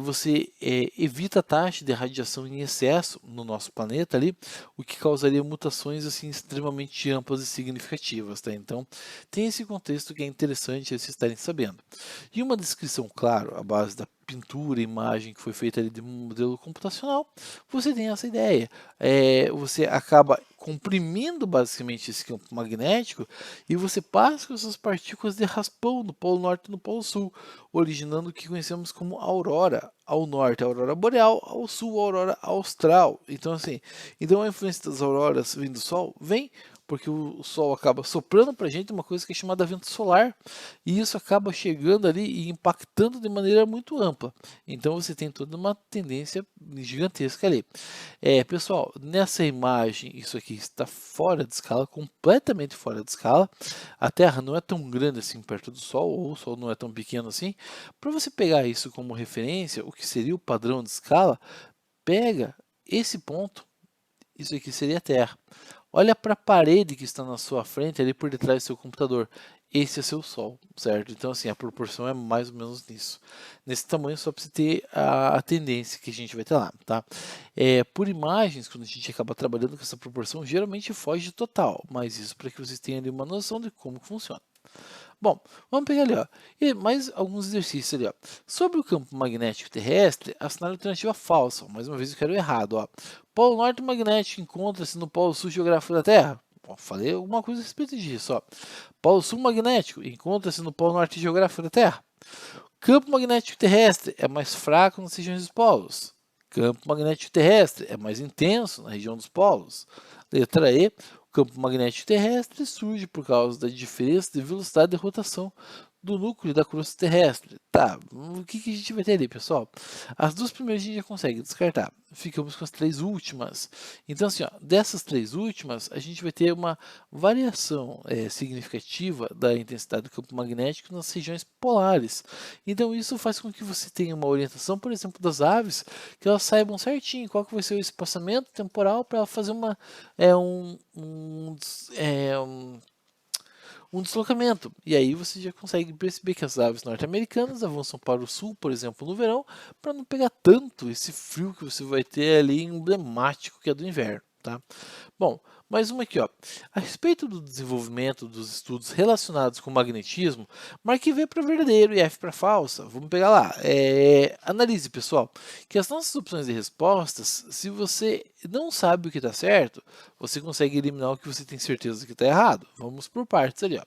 Você evita a taxa de radiação em excesso no nosso planeta ali, o que causaria mutações assim extremamente amplas e significativas, tá? Então, tem esse contexto que é interessante vocês estarem sabendo. E uma descrição, claro, à base da pintura, imagem que foi feita ali de um modelo computacional, você tem essa ideia. Você acaba comprimindo basicamente esse campo magnético e você passa com essas partículas de raspão no polo norte e no polo sul, originando o que conhecemos como aurora. Ao norte, a aurora boreal, ao sul, a aurora austral. Então, assim, então a influência das auroras vindo do sol vem porque o Sol acaba soprando para a gente uma coisa que é chamada vento solar, e isso acaba chegando ali e impactando de maneira muito ampla. Então você tem toda uma tendência gigantesca ali. Pessoal, nessa imagem, isso aqui está fora de escala, completamente fora de escala. A Terra não é tão grande assim perto do Sol, ou o Sol não é tão pequeno assim. Para você pegar isso como referência, o que seria o padrão de escala, pega esse ponto, isso aqui seria a Terra. Olha para a parede que está na sua frente, ali por detrás do seu computador. Esse é seu Sol, certo? Então, assim, a proporção é mais ou menos nisso. Nesse tamanho, só para você ter a tendência que a gente vai ter lá, tá? Por imagens, quando a gente acaba trabalhando com essa proporção, geralmente foge total, mas isso para que vocês tenham ali uma noção de como funciona. Bom, vamos pegar ali, ó, e mais alguns exercícios ali, ó. Sobre o campo magnético terrestre, assinar a alternativa falsa. Mais uma vez eu quero errado, ó. Polo norte magnético encontra-se no polo sul geográfico da Terra. Ó, falei alguma coisa a respeito disso, ó. Polo sul magnético encontra-se no polo norte geográfico da Terra. Campo magnético terrestre é mais fraco nas regiões dos polos. Campo magnético terrestre é mais intenso na região dos polos. Letra E. O campo magnético terrestre surge por causa da diferença de velocidade de rotação do núcleo da crosta terrestre. Tá, o que a gente vai ter ali, pessoal? As duas primeiras a gente já consegue descartar. Ficamos com as três últimas. Então, assim, ó, dessas três últimas, a gente vai ter uma variação significativa da intensidade do campo magnético nas regiões polares. Então, isso faz com que você tenha uma orientação, por exemplo, das aves, que elas saibam certinho qual que vai ser o espaçamento temporal para ela fazer um deslocamento. E aí você já consegue perceber que as aves norte-americanas avançam para o sul, por exemplo, no verão, para não pegar tanto esse frio que você vai ter ali emblemático que é do inverno, tá? Bom, mais uma aqui, ó. A respeito do desenvolvimento dos estudos relacionados com magnetismo, marque V para verdadeiro e F para falsa. Vamos pegar lá. Analise, pessoal, que as nossas opções de respostas, se você não sabe o que está certo, você consegue eliminar o que você tem certeza que está errado. Vamos por partes ali, ó.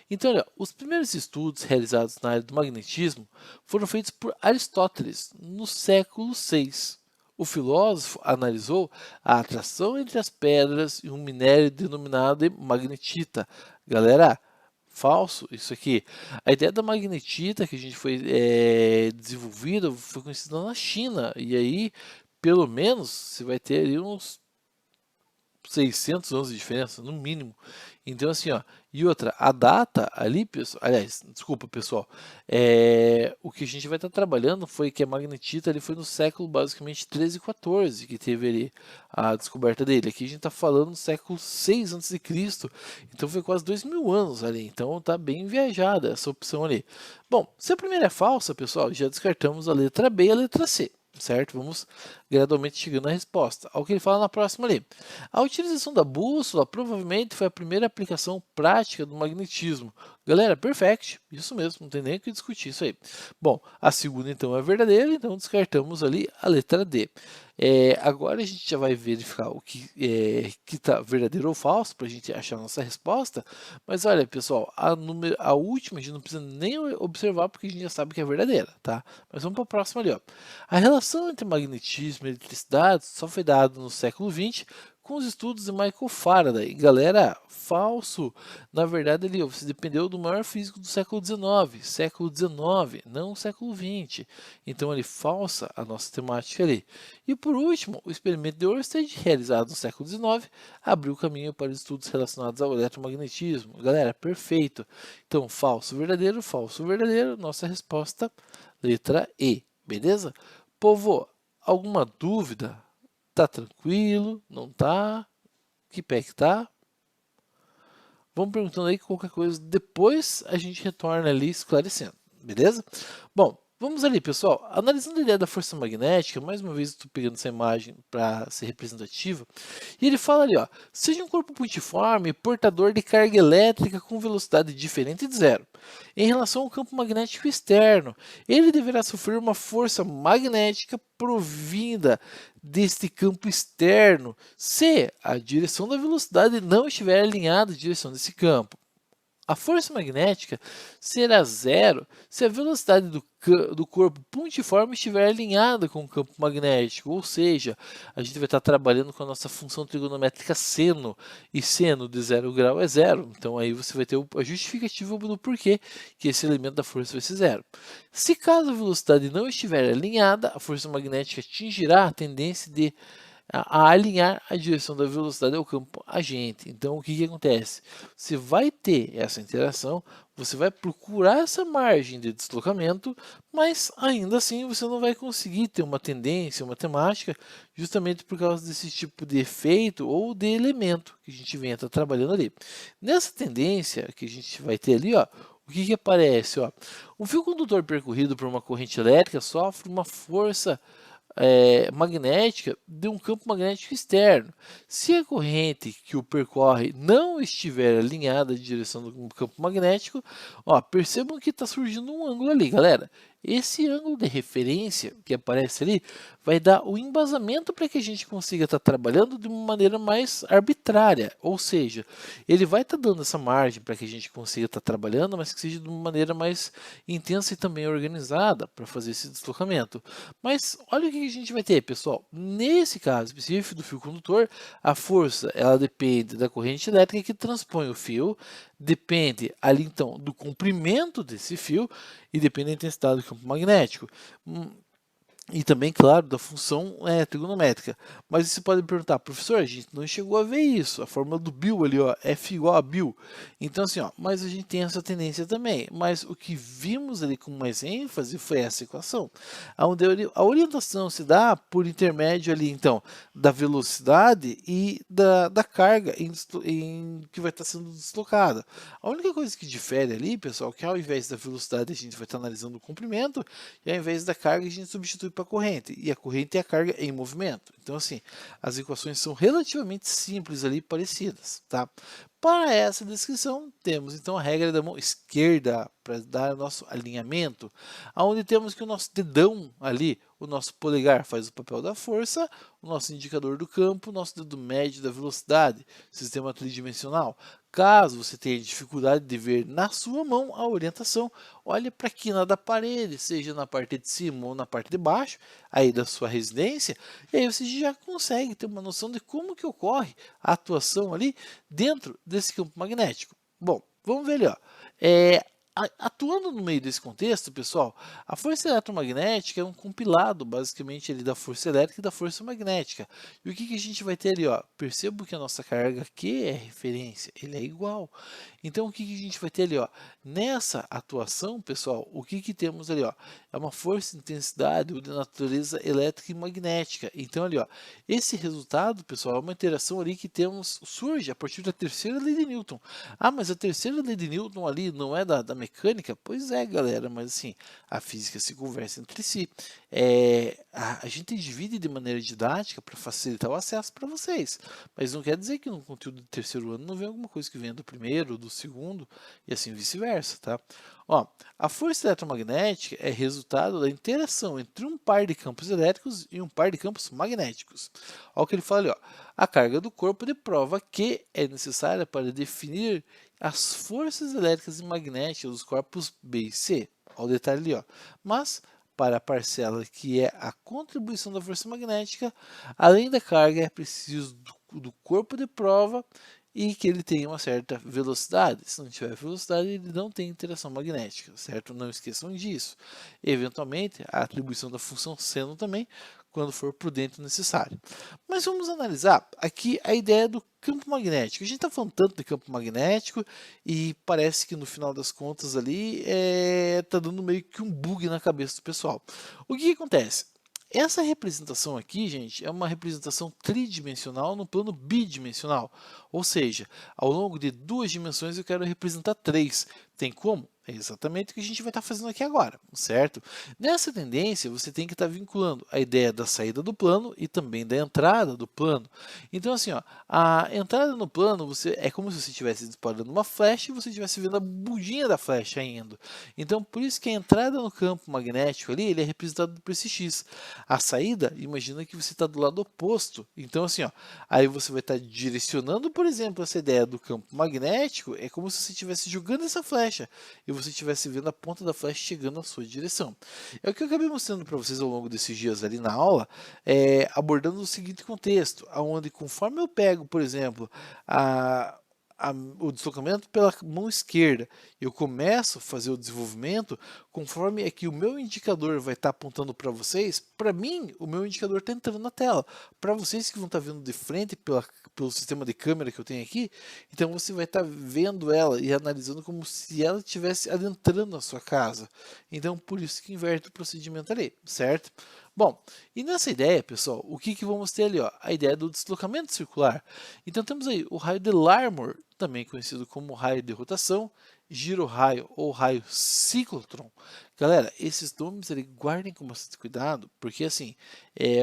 Então, olha, os primeiros estudos realizados na área do magnetismo foram feitos por Aristóteles no século VI. O filósofo analisou a atração entre as pedras e um minério denominado de magnetita. Galera, falso isso aqui. A ideia da magnetita que a gente foi desenvolvida foi conhecida na China. E aí, pelo menos, você vai ter ali uns 600 anos de diferença, no mínimo. Então, assim, ó, e outra, a data ali, pessoal, aliás, desculpa, pessoal, o que a gente vai estar trabalhando foi que a magnetita ali foi no século, basicamente, 13 e 14, que teve ali a descoberta dele. Aqui a gente está falando do século 6 a.C., então foi quase 2000 anos ali, então tá bem viajada essa opção ali. Bom, se a primeira é falsa, pessoal, já descartamos a letra B e a letra C. Certo? Vamos gradualmente chegando à resposta. Ao que ele fala na próxima ali. A utilização da bússola provavelmente foi a primeira aplicação prática do magnetismo. Galera, perfect. Isso mesmo, não tem nem o que discutir isso aí. Bom, a segunda então é verdadeira, então descartamos ali a letra D. Agora a gente já vai verificar o que está verdadeiro ou falso para a gente achar a nossa resposta. Mas olha, pessoal, a última a gente não precisa nem observar porque a gente já sabe que é verdadeira, tá? Mas vamos para a próxima ali, ó. A relação entre magnetismo e eletricidade só foi dada no século XX com os estudos de Michael Faraday. Galera, falso. Na verdade, ali, você dependeu do maior físico do século XIX, não século XX. Então, ali, falsa a nossa temática ali. E por último, o experimento de Ørsted, realizado no século XIX, abriu caminho para estudos relacionados ao eletromagnetismo. Galera, perfeito. Então, falso, verdadeiro, nossa resposta, letra E, beleza? Povo, alguma dúvida? Tá tranquilo? Não tá? Que pé que tá? Vamos perguntando aí qualquer coisa. Depois a gente retorna ali esclarecendo, beleza? Bom, vamos ali, pessoal. Analisando a ideia da força magnética, mais uma vez estou pegando essa imagem para ser representativa. E ele fala ali, ó, seja um corpo pontiforme, portador de carga elétrica com velocidade diferente de zero. Em relação ao campo magnético externo, ele deverá sofrer uma força magnética provinda deste campo externo se a direção da velocidade não estiver alinhada à direção desse campo. A força magnética será zero se a velocidade do corpo pontiforme estiver alinhada com o campo magnético, ou seja, a gente vai estar trabalhando com a nossa função trigonométrica seno, e seno de 0 grau é zero, então aí você vai ter a justificativa do porquê que esse elemento da força vai ser zero. Se caso a velocidade não estiver alinhada, a força magnética atingirá a tendência de a alinhar a direção da velocidade ao campo agente. Então, o que, que acontece? Você vai ter essa interação, você vai procurar essa margem de deslocamento, mas ainda assim você não vai conseguir ter uma tendência matemática justamente por causa desse tipo de efeito ou de elemento que a gente vem estar trabalhando ali. Nessa tendência que a gente vai ter ali, ó, o que, que aparece? Ó? Um fio condutor percorrido por uma corrente elétrica sofre uma força magnética de um campo magnético externo. Se a corrente que o percorre não estiver alinhada em direção do campo magnético, ó, percebam que está surgindo um ângulo ali, galera. Esse ângulo de referência que aparece ali vai dar o embasamento para que a gente consiga estar trabalhando de uma maneira mais arbitrária, ou seja, ele vai estar dando essa margem para que a gente consiga estar trabalhando, mas que seja de uma maneira mais intensa e também organizada para fazer esse deslocamento. Mas olha o que a gente vai ter, pessoal. Nesse caso específico do fio condutor, a força ela depende da corrente elétrica que transpõe o fio, depende ali então do comprimento desse fio e depende da intensidade do campo magnético. E também, claro, da função trigonométrica. Mas você pode me perguntar, professor, a gente não chegou a ver isso. A fórmula do Bill ali, ó, F igual a Bill. Então, assim, ó, mas a gente tem essa tendência também. Mas o que vimos ali com mais ênfase foi essa equação. Onde a orientação se dá por intermédio ali, então, da velocidade e da carga que vai estar sendo deslocada. A única coisa que difere ali, pessoal, é que ao invés da velocidade a gente vai estar analisando o comprimento e ao invés da carga a gente substitui para a corrente, e a corrente é a carga em movimento. Então, assim, as equações são relativamente simples ali, parecidas, tá? Para essa descrição, temos então a regra da mão esquerda para dar o nosso alinhamento, onde temos que o nosso dedão ali, o nosso polegar faz o papel da força, o nosso indicador do campo, o nosso dedo médio da velocidade, sistema tridimensional. Caso você tenha dificuldade de ver na sua mão a orientação, olhe para a quina da parede, seja na parte de cima ou na parte de baixo, aí da sua residência, e aí você já consegue ter uma noção de como que ocorre a atuação ali dentro desse campo magnético. Bom, vamos ver ali, ó. Atuando no meio desse contexto, pessoal, a força eletromagnética é um compilado, basicamente, ali da força elétrica e da força magnética. E o que, que a gente vai ter ali? Ó? Percebo que a nossa carga Q é referência, ele é igual. Então, o que, que a gente vai ter ali? Ó? Nessa atuação, pessoal, o que, que temos ali? Ó? É uma força de intensidade ou de natureza elétrica e magnética. Então, ali, ó, esse resultado, pessoal, é uma interação ali que surge a partir da terceira lei de Newton. Ah, mas a terceira lei de Newton ali não é da mecânica? Pois é, galera, mas assim, a física se conversa entre si. A gente divide de maneira didática para facilitar o acesso para vocês, mas não quer dizer que no conteúdo do terceiro ano não vem alguma coisa que venha do primeiro, do segundo e assim vice-versa, tá? Ó, a força eletromagnética é resultado da interação entre um par de campos elétricos e um par de campos magnéticos. Olha o que ele fala ali, ó. A carga do corpo de prova que é necessária para definir as forças elétricas e magnéticas dos corpos B e C. Olha o detalhe ali, ó. Mas, para a parcela que é a contribuição da força magnética, além da carga, é preciso do corpo de prova e que ele tenha uma certa velocidade. Se não tiver velocidade, ele não tem interação magnética, certo? Não esqueçam disso. Eventualmente, a atribuição da função seno também, quando for prudente e necessário. Mas vamos analisar aqui a ideia do campo magnético. A gente está falando tanto de campo magnético e parece que no final das contas ali está dando meio que um bug na cabeça do pessoal. O que acontece? Essa representação aqui, gente, é uma representação tridimensional no plano bidimensional. Ou seja, ao longo de duas dimensões eu quero representar três. Tem como? É exatamente o que a gente vai estar fazendo aqui agora, certo? Nessa tendência, você tem que estar vinculando a ideia da saída do plano e também da entrada do plano. Então, assim, ó, a entrada no plano é como se você estivesse disparando uma flecha e você estivesse vendo a bundinha da flecha indo. Então, por isso que a entrada no campo magnético ali, ele é representado por esse X. A saída, imagina que você está do lado oposto. Então, assim, ó, aí você vai estar direcionando, por exemplo, essa ideia do campo magnético, é como se você estivesse jogando essa flecha e você estivesse vendo a ponta da flecha chegando na sua direção. É o que eu acabei mostrando para vocês ao longo desses dias ali na aula, abordando o seguinte contexto, onde conforme eu pego, por exemplo, a, o deslocamento pela mão esquerda, eu começo a fazer o desenvolvimento, conforme é que o meu indicador vai estar apontando para vocês, para mim, o meu indicador está entrando na tela. Para vocês que vão estar vendo de frente pelo sistema de câmera que eu tenho aqui, então você vai estar vendo ela e analisando como se ela estivesse adentrando na sua casa. Então, por isso que inverte o procedimento ali, certo? Bom, e nessa ideia, pessoal, o que vamos ter ali? Ó? A ideia do deslocamento circular. Então temos aí o raio de Larmor, também conhecido como raio de rotação, giro-raio ou raio ciclotron. Galera, esses nomes ali, guardem com bastante cuidado, porque assim,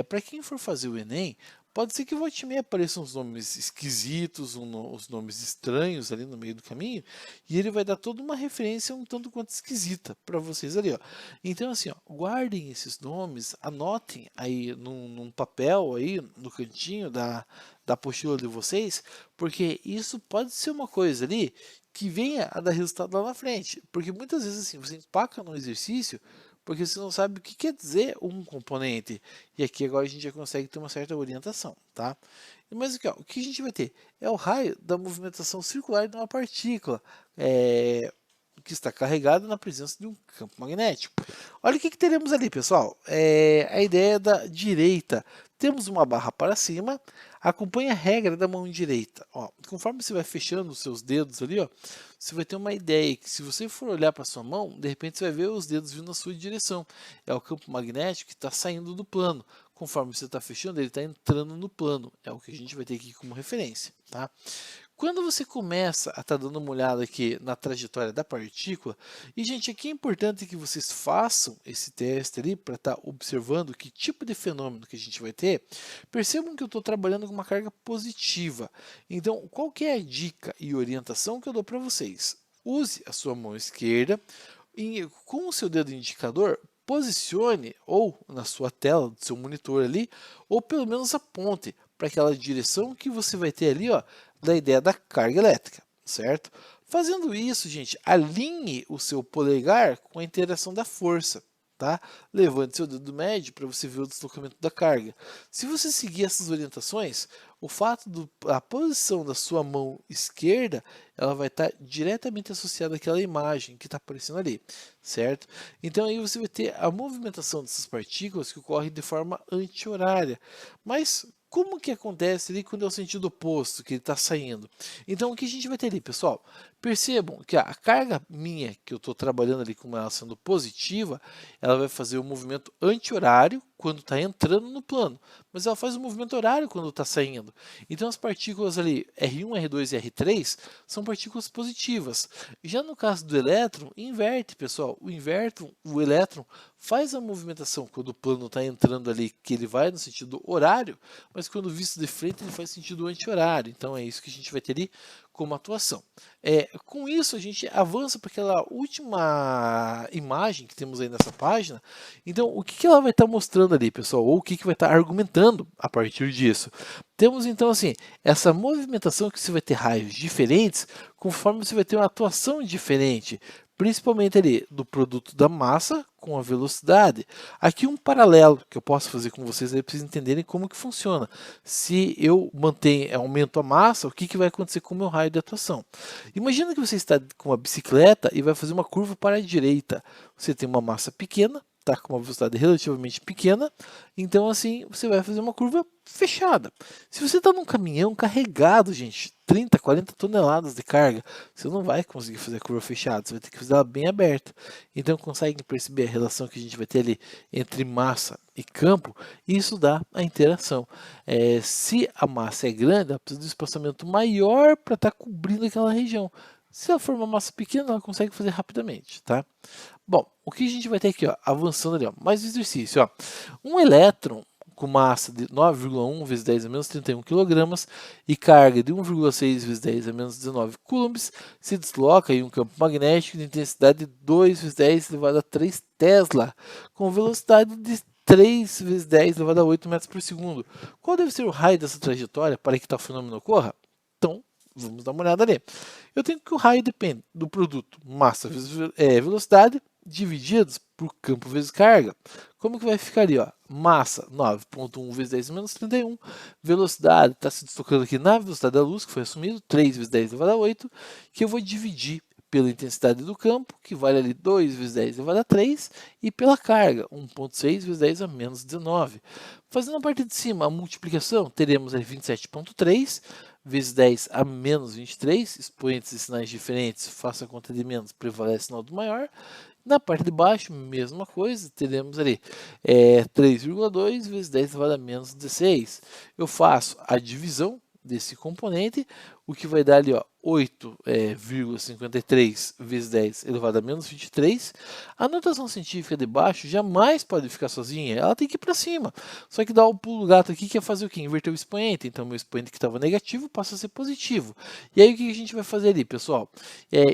para quem for fazer o Enem, pode ser que volte e meia apareçam uns nomes esquisitos, uns nomes estranhos ali no meio do caminho, e ele vai dar toda uma referência um tanto quanto esquisita para vocês ali, ó. Então assim, ó, guardem esses nomes, anotem aí num papel aí no cantinho da apostila de vocês, porque isso pode ser uma coisa ali que venha a dar resultado lá na frente, porque muitas vezes assim, você empaca no exercício porque você não sabe o que quer dizer um componente. E aqui agora a gente já consegue ter uma certa orientação, tá? Mas aqui, ó, o que a gente vai ter é o raio da movimentação circular de uma partícula que está carregada na presença de um campo magnético. Olha o que teremos ali, pessoal. A ideia da direita. Temos uma barra para cima, acompanha a regra da mão direita. Ó, conforme você vai fechando os seus dedos ali, ó, você vai ter uma ideia que se você for olhar para sua mão, de repente você vai ver os dedos vindo na sua direção. É o campo magnético que está saindo do plano. Conforme você está fechando, ele está entrando no plano. É o que a gente vai ter aqui como referência, tá? Quando você começa a estar dando uma olhada aqui na trajetória da partícula, e gente, aqui é importante que vocês façam esse teste ali para estar observando que tipo de fenômeno que a gente vai ter. Percebam que eu estou trabalhando com uma carga positiva. Então, qual que é a dica e orientação que eu dou para vocês? Use a sua mão esquerda e com o seu dedo indicador, posicione ou na sua tela do seu monitor ali, ou pelo menos aponte para aquela direção que você vai ter ali, ó, da ideia da carga elétrica, certo? Fazendo isso, gente, alinhe o seu polegar com a interação da força, tá? Levante seu dedo médio para você ver o deslocamento da carga. Se você seguir essas orientações, o fato da posição da sua mão esquerda, ela vai estar diretamente associada àquela imagem que está aparecendo ali, certo? Então aí você vai ter a movimentação dessas partículas que ocorre de forma anti-horária. Mas como que acontece ali quando é o sentido oposto, que ele está saindo? Então, o que a gente vai ter ali, pessoal? Percebam que a carga minha, que eu estou trabalhando ali com ela sendo positiva, ela vai fazer o movimento anti-horário quando está entrando no plano, mas ela faz o movimento horário quando está saindo. Então, as partículas ali, R1, R2 e R3, são partículas positivas. Já no caso do elétron, inverte, pessoal. O elétron faz a movimentação quando o plano está entrando ali, que ele vai no sentido horário, mas quando visto de frente ele faz sentido anti-horário. Então é isso que a gente vai ter ali como atuação. Com isso a gente avança para aquela última imagem que temos aí nessa página. Então o que ela vai estar mostrando ali, pessoal? Ou o que vai estar argumentando a partir disso? Temos então assim, essa movimentação que você vai ter raios diferentes conforme você vai ter uma atuação diferente, principalmente ali do produto da massa com a velocidade. Aqui um paralelo que eu posso fazer com vocês aí para vocês entenderem como que funciona. Se eu aumento a massa, o que vai acontecer com o meu raio de atuação? Imagina que você está com uma bicicleta e vai fazer uma curva para a direita. Você tem uma massa pequena, está com uma velocidade relativamente pequena, então assim você vai fazer uma curva fechada. Se você está num caminhão carregado, gente, 30, 40 toneladas de carga, você não vai conseguir fazer a curva fechada, você vai ter que fazer ela bem aberta. Então consegue perceber a relação que a gente vai ter ali entre massa e campo, e isso dá a interação. Se a massa é grande, ela precisa de um espaçamento maior para estar cobrindo aquela região. Se ela for uma massa pequena, ela consegue fazer rapidamente, tá? Bom, o que a gente vai ter aqui, ó, avançando ali, ó, mais exercício, ó. Um elétron com massa de 9,1 vezes 10 a menos 31 kg e carga de 1,6 vezes 10 a menos 19 coulombs se desloca em um campo magnético de intensidade de 2 vezes 10 elevado a 3 Tesla, com velocidade de 3 vezes 10 elevado a 8 metros por segundo. Qual deve ser o raio dessa trajetória para que tal fenômeno ocorra? Então, vamos dar uma olhada ali. Eu tenho que o raio depende do produto massa vezes velocidade divididos por campo vezes carga. Como que vai ficar ali? Ó? Massa 9,1 vezes 10 menos 31. Velocidade está se deslocando aqui na velocidade da luz, que foi assumido, 3 vezes 10 elevado a 8, que eu vou dividir pela intensidade do campo, que vale ali 2 vezes 10 elevado a 3, e pela carga, 1,6 vezes 10 a menos 19. Fazendo a parte de cima a multiplicação, teremos ali 27,3 vezes 10 a menos 23, expoentes e sinais diferentes, faça a conta de menos, prevalece o sinal do maior. Na parte de baixo, mesma coisa, teremos ali 3,2 vezes 10 elevado a menos 16. Eu faço a divisão desse componente, o que vai dar ali 8,53 vezes 10 elevado a menos 23. A notação científica de baixo jamais pode ficar sozinha, ela tem que ir para cima. Só que dá o pulo do gato aqui que é fazer o quê? Inverter o expoente. Então, meu expoente que estava negativo passa a ser positivo. E aí, o que a gente vai fazer ali, pessoal?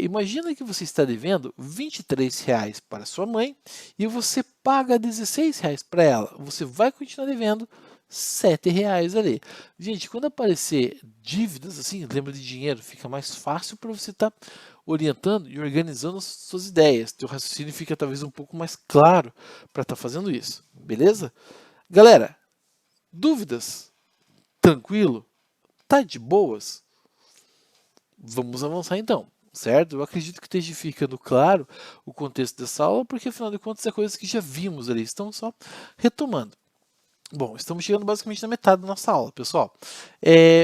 Imagina que você está devendo R$ 23 para sua mãe e você paga R$ 16 para ela. Você vai continuar devendo R$ 7 ali. Gente, quando aparecer dívidas assim, lembra de dinheiro, fica mais fácil para você estar orientando e organizando as suas ideias. Teu raciocínio fica talvez um pouco mais claro para estar fazendo isso, beleza? Galera, dúvidas? Tranquilo? Tá de boas? Vamos avançar então, certo? Eu acredito que esteja ficando claro o contexto dessa aula, porque afinal de contas é coisas que já vimos ali, estão só retomando. Bom, estamos chegando basicamente na metade da nossa aula, pessoal.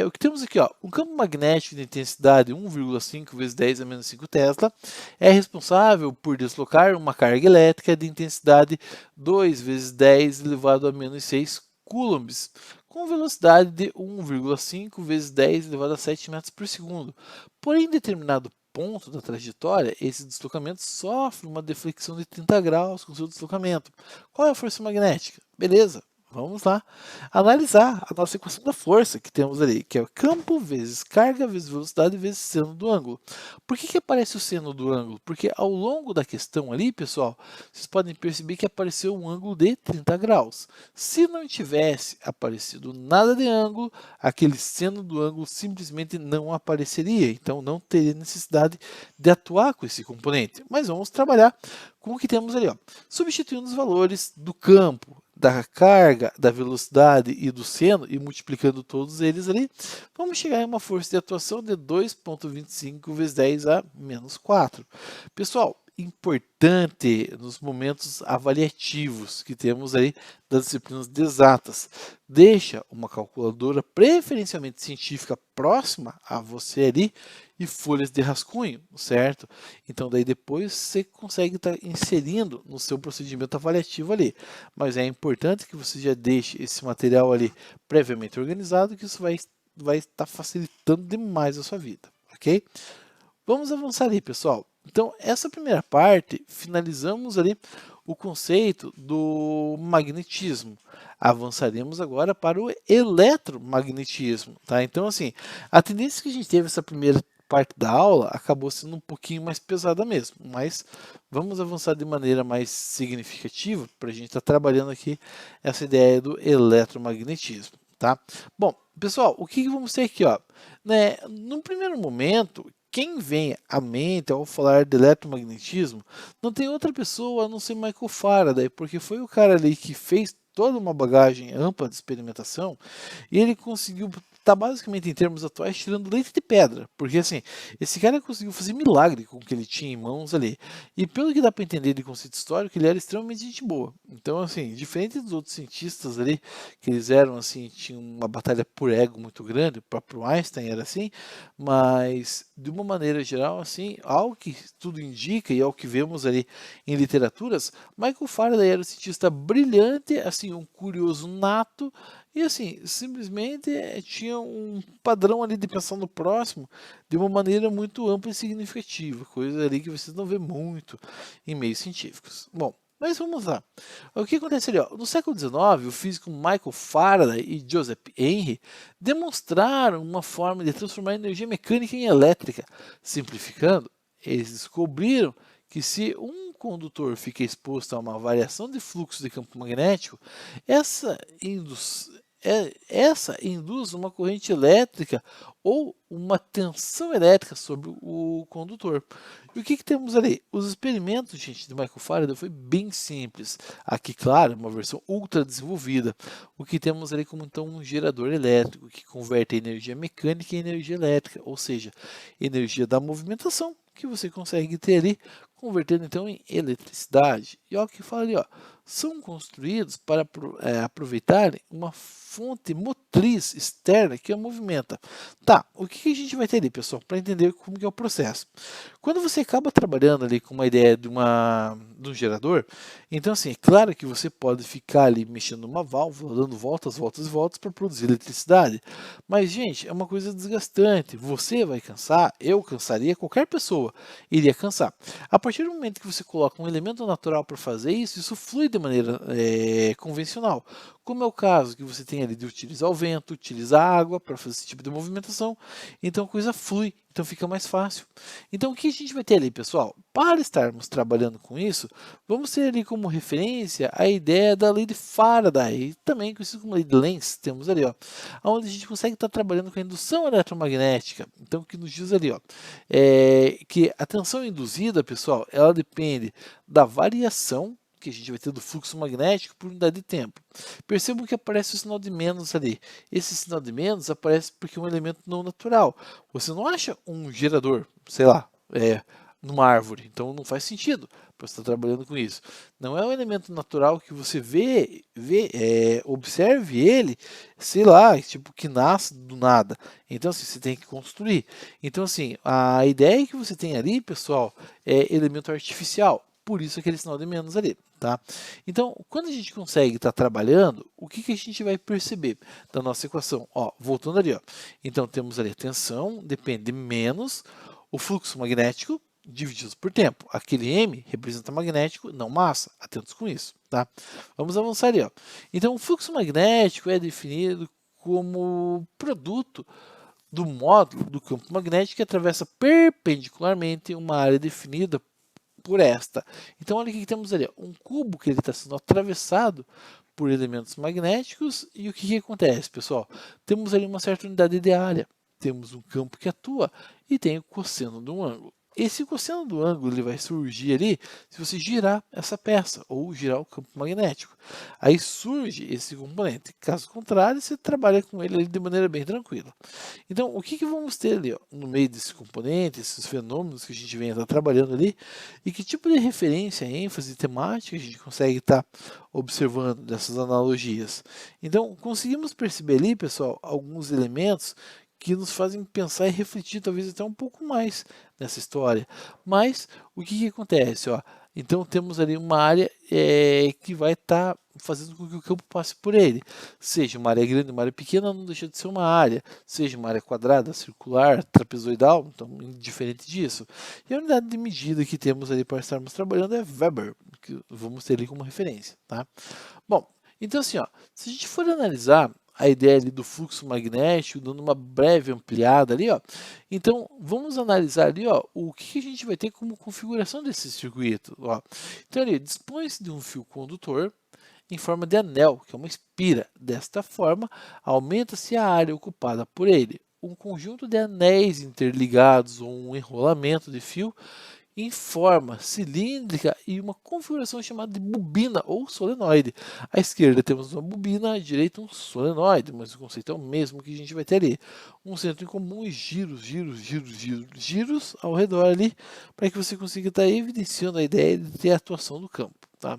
O que temos aqui, ó, um campo magnético de intensidade 1,5 vezes 10 a menos 5 Tesla é responsável por deslocar uma carga elétrica de intensidade 2 vezes 10 elevado a menos 6 coulombs, com velocidade de 1,5 vezes 10 elevado a 7 metros por segundo. Porém, em determinado ponto da trajetória, esse deslocamento sofre uma deflexão de 30 graus com seu deslocamento. Qual é a força magnética? Beleza. Vamos lá analisar a nossa equação da força que temos ali, que é o campo vezes carga vezes velocidade vezes seno do ângulo. Por que aparece o seno do ângulo? Porque ao longo da questão ali, pessoal, vocês podem perceber que apareceu um ângulo de 30 graus. Se não tivesse aparecido nada de ângulo, aquele seno do ângulo simplesmente não apareceria. Então, não teria necessidade de atuar com esse componente. Mas vamos trabalhar com o que temos ali, ó. Substituindo os valores do campo, da carga, da velocidade e do seno e multiplicando todos eles ali, vamos chegar em uma força de atuação de 2,25 vezes 10 a menos 4. Pessoal, importante nos momentos avaliativos que temos aí das disciplinas de exatas. Deixa uma calculadora preferencialmente científica próxima a você ali e folhas de rascunho, certo? Então daí depois você consegue estar inserindo no seu procedimento avaliativo ali. Mas é importante que você já deixe esse material ali previamente organizado, que isso vai estar facilitando demais a sua vida, ok? Vamos avançar ali, pessoal. Então, essa primeira parte, finalizamos ali o conceito do magnetismo. Avançaremos agora para o eletromagnetismo, tá? Então, assim, a tendência que a gente teve essa primeira parte da aula acabou sendo um pouquinho mais pesada mesmo, mas vamos avançar de maneira mais significativa para a gente estar trabalhando aqui essa ideia do eletromagnetismo, tá? Bom, pessoal, o que vamos ter aqui, ó? Né, num primeiro momento, quem vem à mente ao falar de eletromagnetismo não tem outra pessoa a não ser Michael Faraday, porque foi o cara ali que fez toda uma bagagem ampla de experimentação e ele conseguiu estar basicamente em termos atuais tirando leite de pedra, porque assim, esse cara conseguiu fazer milagre com o que ele tinha em mãos ali. E pelo que dá para entender de conceito histórico, ele era extremamente gente boa. Então assim, diferente dos outros cientistas ali, que eles eram assim, tinham uma batalha por ego muito grande, o próprio Einstein era assim, mas de uma maneira geral, assim, ao que tudo indica e ao que vemos ali em literaturas, Michael Faraday era um cientista brilhante, assim, um curioso nato E assim, simplesmente tinha um padrão ali de pensar no próximo de uma maneira muito ampla e significativa, coisa ali que vocês não vê muito em meios científicos. Bom, mas vamos lá. O que acontece ali? Ó? No século XIX, o físico Michael Faraday e Joseph Henry demonstraram uma forma de transformar energia mecânica em elétrica. Simplificando, eles descobriram que se um condutor fica exposto a uma variação de fluxo de campo magnético, essa induz uma corrente elétrica ou uma tensão elétrica sobre o condutor. E o que temos ali? Os experimentos, gente, de Michael Faraday foi bem simples. Aqui, claro, uma versão ultra desenvolvida. O que temos ali como então um gerador elétrico que converte a energia mecânica em energia elétrica, ou seja, energia da movimentação que você consegue ter ali, convertendo então em eletricidade. E olha o que fala ali, ó, são construídos para aproveitarem uma fonte motriz externa que a movimenta. Tá, o que a gente vai ter ali, pessoal, para entender como que é o processo? Quando você acaba trabalhando ali com uma ideia de um gerador, então assim, é claro que você pode ficar ali mexendo numa válvula, dando voltas, voltas e voltas para produzir eletricidade. Mas, gente, é uma coisa desgastante. Você vai cansar, eu cansaria, qualquer pessoa iria cansar. A partir do momento que você coloca um elemento natural para fazer isso, isso flui de maneira convencional. Como é o caso que você tem ali de utilizar o vento, utilizar a água para fazer esse tipo de movimentação, então a coisa flui, então fica mais fácil. Então o que a gente vai ter ali, pessoal? Para estarmos trabalhando com isso, vamos ter ali como referência a ideia da lei de Faraday, também conhecida como lei de Lenz, temos ali, ó, onde a gente consegue estar trabalhando com a indução eletromagnética. Então o que nos diz ali, ó, é que a tensão induzida, pessoal, ela depende da variação que a gente vai ter do fluxo magnético por unidade de tempo. Percebam que aparece o sinal de menos ali. Esse sinal de menos aparece porque é um elemento não natural. Você não acha um gerador, sei lá, numa árvore, então não faz sentido para você estar trabalhando com isso. Não é um elemento natural que você observe ele, sei lá, tipo que nasce do nada. Então assim, você tem que construir. Então assim, a ideia que você tem ali, pessoal, é elemento artificial. Por isso aquele sinal de menos ali, tá? Então, quando a gente consegue estar trabalhando, o que a gente vai perceber da nossa equação? Ó, voltando ali, ó. Então, temos ali a tensão, depende menos o fluxo magnético dividido por tempo. Aquele M representa magnético, não massa. Atentos com isso, tá? Vamos avançar ali, ó. Então, o fluxo magnético é definido como produto do módulo do campo magnético que atravessa perpendicularmente uma área definida por esta. Então, olha o que temos ali, ó, um cubo que ele está sendo atravessado por elementos magnéticos e o que acontece, pessoal? Temos ali uma certa unidade de área, temos um campo que atua e tem o cosseno de um ângulo. Esse cosseno do ângulo ele vai surgir ali se você girar essa peça ou girar o campo magnético. Aí surge esse componente. Caso contrário, você trabalha com ele de maneira bem tranquila. Então, o que vamos ter ali ó, no meio desse componente, esses fenômenos que a gente vem estar trabalhando ali, e que tipo de referência, ênfase temática a gente consegue estar observando dessas analogias? Então, conseguimos perceber ali, pessoal, alguns elementos que nos fazem pensar e refletir talvez até um pouco mais nessa história. Mas o que acontece? Ó? Então temos ali uma área que vai estar fazendo com que o campo passe por ele. Seja uma área grande, uma área pequena, não deixa de ser uma área. Seja uma área quadrada, circular, trapezoidal, então indiferente disso. E a unidade de medida que temos ali para estarmos trabalhando é Weber, que vamos ter ali como referência. Tá? Bom, então assim, ó, se a gente for analisar a ideia ali do fluxo magnético, dando uma breve ampliada ali, ó. Então, vamos analisar ali, ó, o que a gente vai ter como configuração desse circuito, ó. Então, ali, dispõe-se de um fio condutor em forma de anel, que é uma espira. Desta forma, aumenta-se a área ocupada por ele. Um conjunto de anéis interligados ou um enrolamento de fio em forma cilíndrica e uma configuração chamada de bobina ou solenoide. À esquerda temos uma bobina, à direita um solenoide, mas o conceito é o mesmo que a gente vai ter ali. Um centro em comum e giros ao redor ali, para que você consiga estar evidenciando a ideia de ter a atuação do campo. Tá?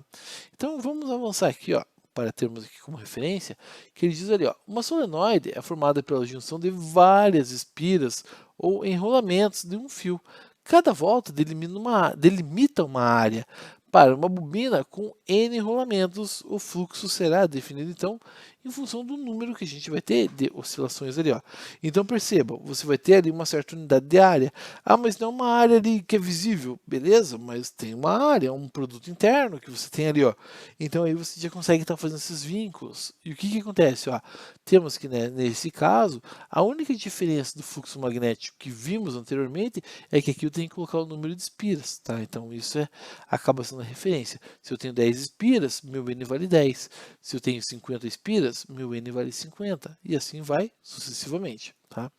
Então vamos avançar aqui, ó, para termos aqui como referência, que ele diz ali, ó, uma solenoide é formada pela junção de várias espiras ou enrolamentos de um fio. Cada volta delimita uma área Para uma bobina com N rolamentos, o fluxo será definido, então, em função do número que a gente vai ter de oscilações ali, ó. Então, perceba, você vai ter ali uma certa unidade de área. Ah, mas não é uma área ali que é visível. Beleza, mas tem uma área, um produto interno que você tem ali, ó. Então, aí você já consegue estar fazendo esses vínculos. E o que que acontece, ó? Temos que, né, nesse caso, a única diferença do fluxo magnético que vimos anteriormente é que aqui eu tenho que colocar o número de espiras, tá? Então, isso acaba sendo a referência. Se eu tenho 10 espiras, meu N vale 10. Se eu tenho 50 espiras, meu N vale 50. E assim vai sucessivamente, tá?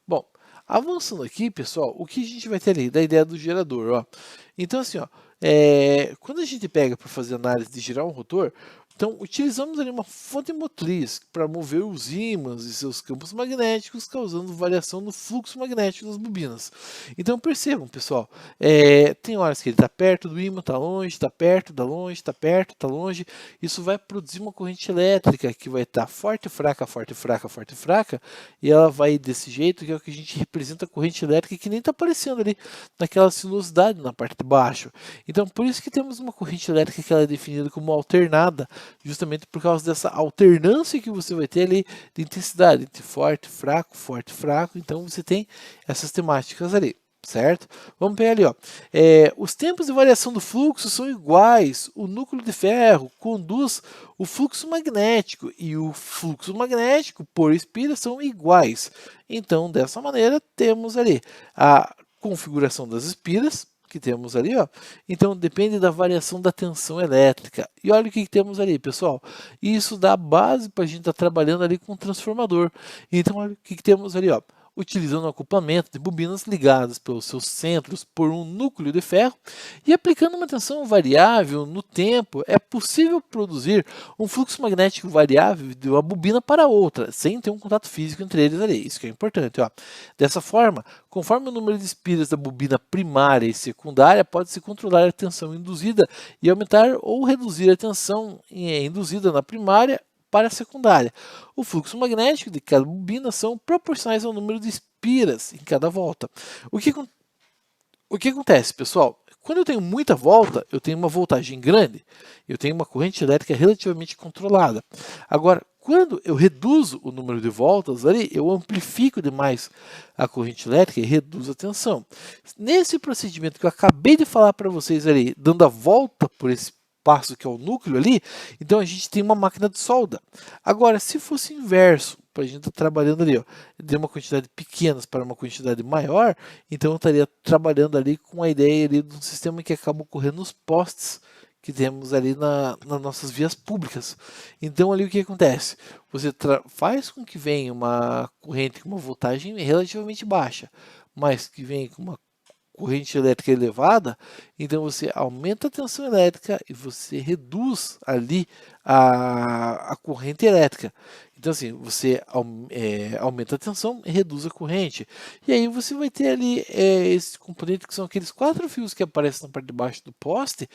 Bom, avançando aqui, pessoal, o que a gente vai ter ali da ideia do gerador, ó. Então, assim, ó, quando a gente pega para fazer análise de girar um rotor, então utilizamos ali uma fonte motriz para mover os ímãs e seus campos magnéticos, causando variação no fluxo magnético das bobinas. Então percebam, pessoal, tem horas que ele está perto do ímã, está longe, está perto, está longe, está perto, está longe. Isso vai produzir uma corrente elétrica que vai estar forte, fraca, forte, fraca, forte, fraca, e ela vai desse jeito, que é o que a gente representa a corrente elétrica, que nem está aparecendo ali naquela sinuosidade na parte de baixo. Então, por isso que temos uma corrente elétrica que ela é definida como alternada, justamente por causa dessa alternância que você vai ter ali de intensidade, entre forte, fraco. Então, você tem essas temáticas ali. Certo? Vamos pegar ali, ó. Os tempos de variação do fluxo são iguais. O núcleo de ferro conduz o fluxo magnético e o fluxo magnético por espira são iguais. Então, dessa maneira, temos ali a configuração das espiras, que temos ali, ó. Então, depende da variação da tensão elétrica. E olha o que temos ali, pessoal. Isso dá base para a gente estar trabalhando ali com o transformador. Então, olha o que temos ali, ó. Utilizando o acoplamento de bobinas ligadas pelos seus centros por um núcleo de ferro e aplicando uma tensão variável no tempo, é possível produzir um fluxo magnético variável de uma bobina para outra, sem ter um contato físico entre eles ali. Isso que é importante, ó. Dessa forma, conforme o número de espiras da bobina primária e secundária, pode-se controlar a tensão induzida e aumentar ou reduzir a tensão induzida na primária para a secundária. O fluxo magnético de cada bobina são proporcionais ao número de espiras em cada volta. O que acontece, pessoal? Quando eu tenho muita volta, eu tenho uma voltagem grande, eu tenho uma corrente elétrica relativamente controlada. Agora, quando eu reduzo o número de voltas ali, eu amplifico demais a corrente elétrica e reduzo a tensão. Nesse procedimento que eu acabei de falar para vocês ali, dando a volta por esse passo que é o núcleo ali, então a gente tem uma máquina de solda. Agora, se fosse inverso, para a gente estar trabalhando ali, ó, de uma quantidade pequena para uma quantidade maior, então eu estaria trabalhando ali com a ideia ali de um sistema que acaba ocorrendo nos postes que temos ali nas nossas vias públicas. Então ali o que acontece? Você faz com que venha uma corrente com uma voltagem relativamente baixa, mas que venha com uma corrente elétrica elevada, então você aumenta a tensão elétrica e você reduz ali a corrente elétrica. Então assim, você aumenta a tensão e reduz a corrente. E aí você vai ter ali esse componente que são aqueles 4 fios que aparecem na parte de baixo do poste,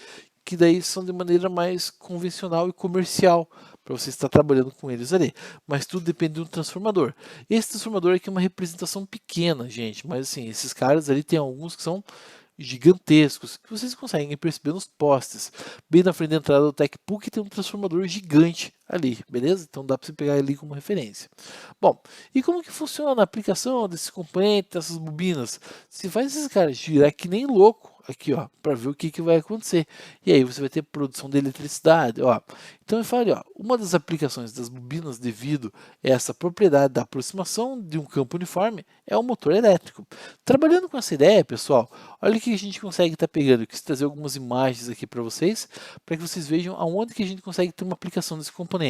que daí são de maneira mais convencional e comercial para você estar trabalhando com eles ali. Mas tudo depende de um transformador. Esse transformador aqui é uma representação pequena, gente, mas assim, esses caras ali tem alguns que são gigantescos, que vocês conseguem perceber nos postes. Bem na frente da entrada do Tech Puc tem um transformador gigante ali, beleza? Então dá para você pegar ali como referência. Bom, e como que funciona a aplicação desse componente, dessas bobinas? Você faz esses caras girar que nem louco aqui, ó, para ver o que vai acontecer. E aí você vai ter produção de eletricidade, ó. Então eu falo, ó, uma das aplicações das bobinas devido a essa propriedade da aproximação de um campo uniforme é o motor elétrico. Trabalhando com essa ideia, pessoal, olha o que a gente consegue estar pegando. Eu quis trazer algumas imagens aqui para vocês vocês vejam aonde que a gente consegue ter uma aplicação desse componente.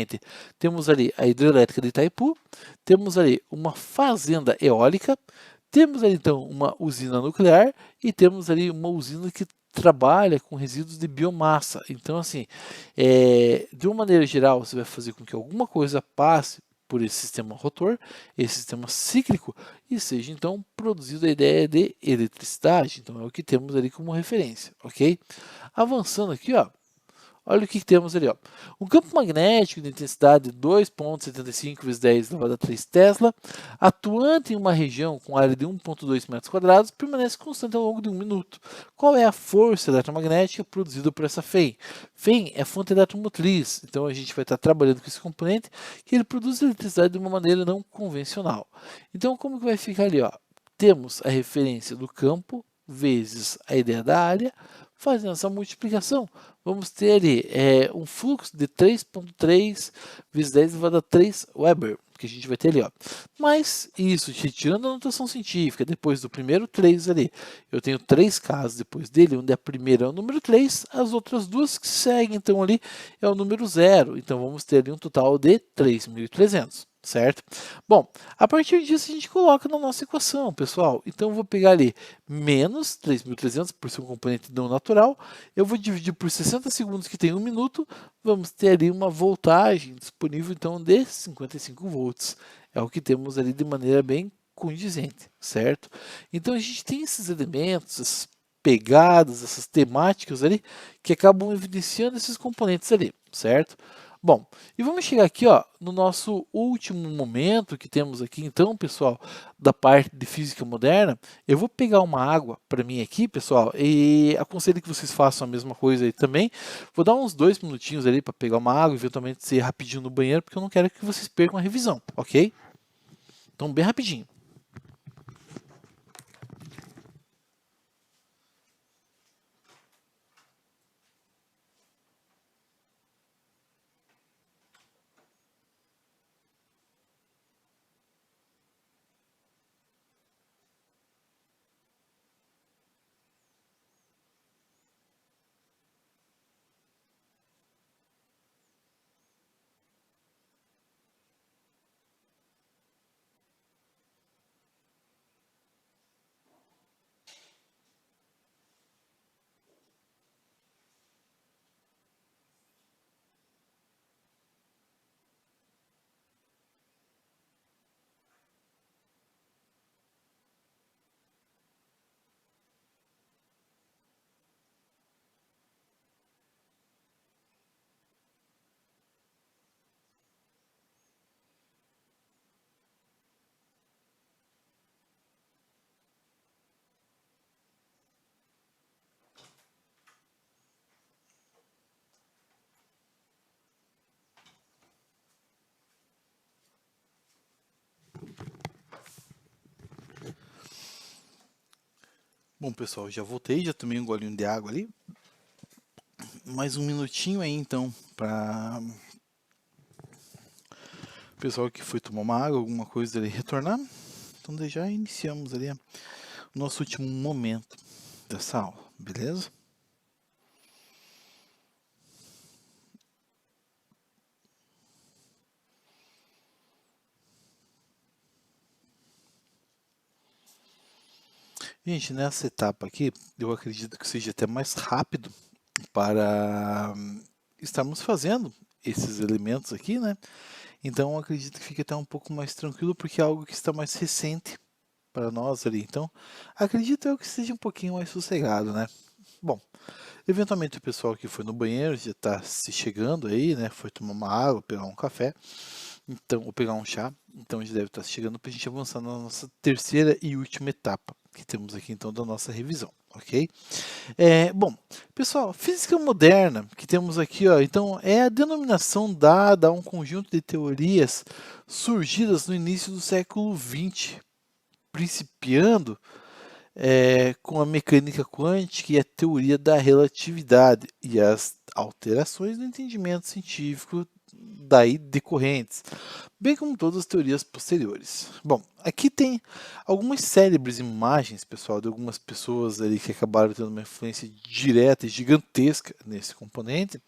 Temos ali a hidrelétrica de Itaipu, temos ali uma fazenda eólica, temos ali então uma usina nuclear e temos ali uma usina que trabalha com resíduos de biomassa. Então, assim, de uma maneira geral, você vai fazer com que alguma coisa passe por esse sistema rotor, esse sistema cíclico, e seja então produzida a ideia de eletricidade. Então, é o que temos ali como referência, ok? Avançando aqui, ó, olha o que temos ali, ó. Um campo magnético de intensidade 2,75 vezes 10 elevado a 3 Tesla, atuante em uma região com área de 1,2 metros quadrados, permanece constante ao longo de 1 minuto. Qual é a força eletromagnética produzida por essa FEM? FEM é fonte eletromotriz, então a gente vai estar trabalhando com esse componente que ele produz eletricidade de uma maneira não convencional. Então, como que vai ficar ali, ó? Temos a referência do campo vezes a ideia da área, fazendo essa multiplicação, vamos ter ali um fluxo de 3,3 vezes 10 elevado a 3 Weber, que a gente vai ter ali, ó. Mas isso, retirando a notação científica, depois do primeiro 3 ali, eu tenho 3 casos depois dele, onde a primeira é o número 3, as outras duas que seguem, então ali é o número 0, então vamos ter ali um total de 3.300. Certo? Bom, a partir disso a gente coloca na nossa equação, pessoal. Então eu vou pegar ali menos 3.300 por ser um componente não natural, eu vou dividir por 60 segundos que tem 1 minuto, vamos ter ali uma voltagem disponível então de 55 volts. É o que temos ali de maneira bem condizente, certo? Então a gente tem esses elementos, essas pegadas, essas temáticas ali que acabam evidenciando esses componentes ali, certo? Bom, e vamos chegar aqui, ó, no nosso último momento que temos aqui, então, pessoal, da parte de física moderna. Eu vou pegar uma água para mim aqui, pessoal, e aconselho que vocês façam a mesma coisa aí também. Vou dar uns 2 minutinhos ali para pegar uma água, eventualmente ser rapidinho no banheiro, porque eu não quero que vocês percam a revisão, ok? Então, bem rapidinho. Bom, pessoal, já voltei, já tomei um golinho de água ali. Mais um minutinho aí, então, para o pessoal que foi tomar uma água, alguma coisa ali retornar. Então, daí já iniciamos ali o nosso último momento dessa aula, beleza? Gente, nessa etapa aqui, eu acredito que seja até mais rápido para estarmos fazendo esses elementos aqui, né? Então, eu acredito que fique até um pouco mais tranquilo, porque é algo que está mais recente para nós ali. Então, acredito eu que seja um pouquinho mais sossegado, né? Bom, eventualmente o pessoal que foi no banheiro já está se chegando aí, né? Foi tomar uma água, pegar um café, então, ou pegar um chá. Então, já deve estar chegando para a gente avançar na nossa terceira e última etapa que temos aqui então da nossa revisão, ok? Bom, pessoal, física moderna que temos aqui, ó, então é a denominação dada a um conjunto de teorias surgidas no início do século XX, principiando com a mecânica quântica e a teoria da relatividade e as alterações no entendimento científico daí decorrentes, bem como todas as teorias posteriores. Bom, aqui tem algumas célebres imagens, pessoal, de algumas pessoas ali que acabaram tendo uma influência direta e gigantesca nesse componente,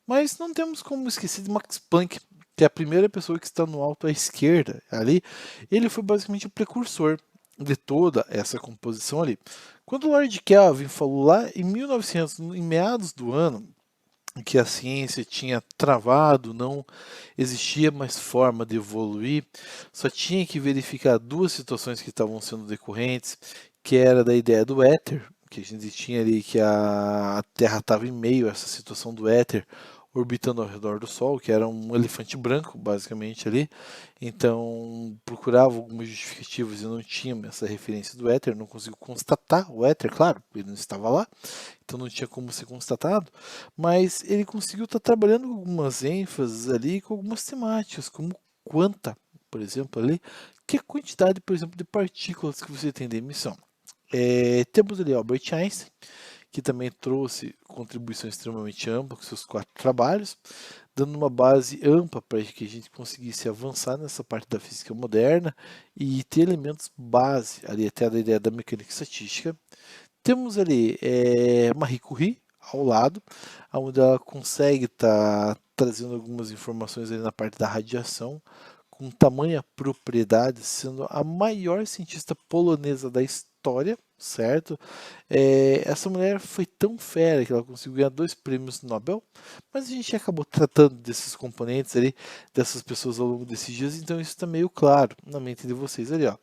mas não temos como esquecer de Max Planck, que é a primeira pessoa que está no alto à esquerda ali. Ele foi basicamente o precursor de toda essa composição ali. Quando o Lord Kelvin falou lá em 1900, em meados do ano, que a ciência tinha travado, não existia mais forma de evoluir, só tinha que verificar duas situações que estavam sendo decorrentes, que era da ideia do éter, que a gente tinha ali que a Terra estava em meio a essa situação do éter, orbitando ao redor do Sol, que era um elefante branco, basicamente ali. Então procurava algumas justificativas e não tinha essa referência do éter, não conseguiu constatar o éter, claro, ele não estava lá, então não tinha como ser constatado, mas ele conseguiu estar trabalhando com algumas ênfases ali, com algumas temáticas, como quanta, por exemplo, ali, que é a quantidade, por exemplo, de partículas que você tem de emissão. Temos ali Albert Einstein, que também trouxe contribuição extremamente ampla com seus 4 trabalhos, dando uma base ampla para que a gente conseguisse avançar nessa parte da física moderna e ter elementos base ali até da ideia da mecânica estatística. Temos ali Marie Curie ao lado, onde ela consegue estar trazendo algumas informações ali na parte da radiação, com tamanha propriedade, sendo a maior cientista polonesa da história, certo? Essa mulher foi tão fera que ela conseguiu ganhar 2 prêmios Nobel, mas a gente acabou tratando desses componentes ali, dessas pessoas ao longo desses dias, então isso está meio claro na mente de vocês ali, ó.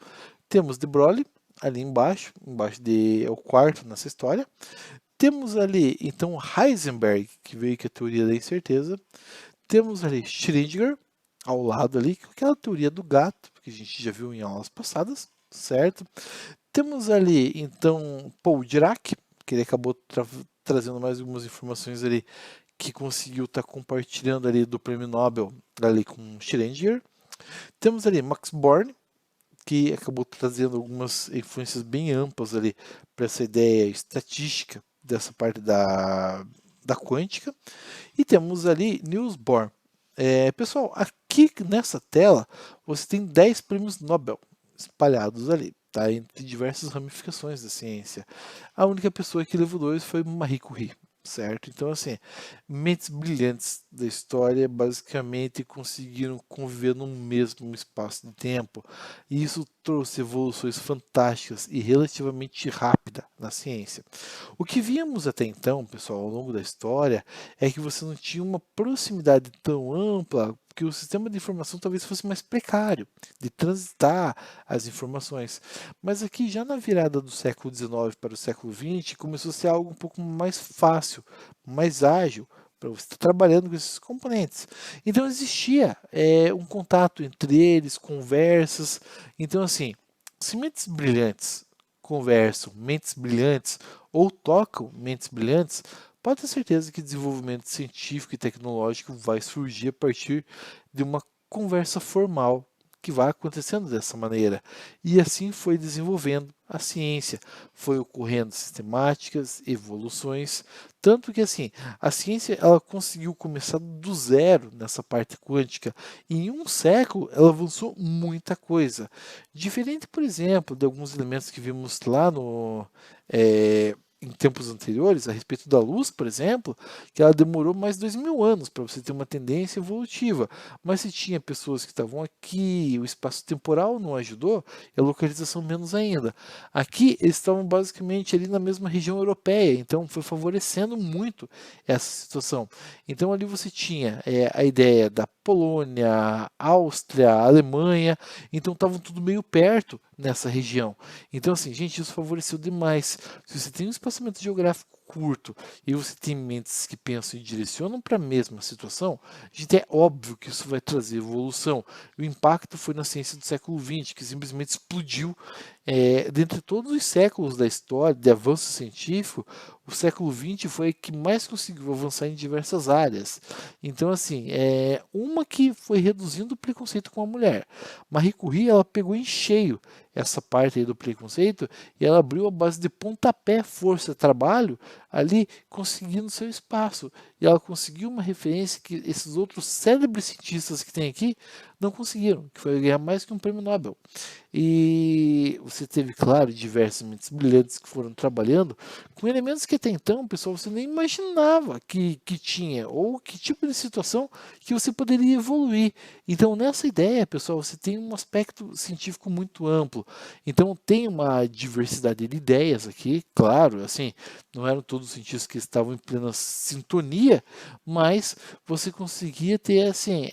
Temos de Broglie ali embaixo de é o quarto nessa história. Temos ali então Heisenberg, que veio com a teoria da incerteza. Temos ali Schrödinger ao lado ali, com aquela teoria do gato, que a gente já viu em aulas passadas, certo? Temos ali então Paul Dirac, que ele acabou trazendo mais algumas informações ali, que conseguiu estar compartilhando ali do prêmio Nobel ali com Schrödinger. Temos ali Max Born, que acabou trazendo algumas influências bem amplas ali para essa ideia estatística dessa parte da quântica. E temos ali Niels Bohr. Pessoal, aqui nessa tela você tem 10 prêmios Nobel espalhados ali, tá? Entre diversas ramificações da ciência. A única pessoa que levou 2 foi Marie Curie, certo? Então, assim, mentes brilhantes da história basicamente conseguiram conviver no mesmo espaço de tempo, e isso trouxe evoluções fantásticas e relativamente rápida na ciência. O que víamos até então, pessoal, ao longo da história, é que você não tinha uma proximidade tão ampla, que o sistema de informação talvez fosse mais precário de transitar as informações. Mas aqui, já na virada do século XIX para o século XX, começou a ser algo um pouco mais fácil, mais ágil, para você estar trabalhando com esses componentes. Então existia um contato entre eles, conversas. Então, assim, se mentes brilhantes conversam, mentes brilhantes ou tocam mentes brilhantes, pode ter certeza que desenvolvimento científico e tecnológico vai surgir a partir de uma conversa formal que vai acontecendo dessa maneira. E assim foi desenvolvendo a ciência, foi ocorrendo sistemáticas, evoluções, tanto que assim, a ciência ela conseguiu começar do zero nessa parte quântica, e em um século ela avançou muita coisa. Diferente, por exemplo, de alguns elementos que vimos lá no em tempos anteriores, a respeito da luz, por exemplo, que ela demorou mais 2.000 anos para você ter uma tendência evolutiva. Mas se tinha pessoas que estavam aqui, o espaço temporal não ajudou, e a localização menos ainda. Aqui eles estavam basicamente ali na mesma região europeia, então foi favorecendo muito essa situação. Então ali você tinha a ideia da Polônia, Áustria, Alemanha, então estavam tudo meio perto nessa região. Então assim, gente, isso favoreceu demais. Se você tem um espaçamento geográfico curto e você tem mentes que pensam e direcionam para a mesma situação, gente, é óbvio que isso vai trazer evolução. O impacto foi na ciência do século XX, que simplesmente explodiu. Dentre todos os séculos da história de avanço científico, o século XX foi o que mais conseguiu avançar em diversas áreas. Então, assim, uma que foi reduzindo o preconceito com a mulher. Marie Curie, ela pegou em cheio essa parte aí do preconceito e ela abriu a base de pontapé, força, trabalho ali, conseguindo seu espaço. E ela conseguiu uma referência que esses outros célebres cientistas que tem aqui não conseguiram, que foi ganhar mais que um prêmio Nobel. E você teve, claro, diversas mentes brilhantes que foram trabalhando com elementos que até então, pessoal, você nem imaginava que tinha, ou que tipo de situação que você poderia evoluir. Então, nessa ideia, pessoal, você tem um aspecto científico muito amplo. Então, tem uma diversidade de ideias aqui, claro, assim, não eram todos os cientistas que estavam em plena sintonia, mas você conseguia ter, assim,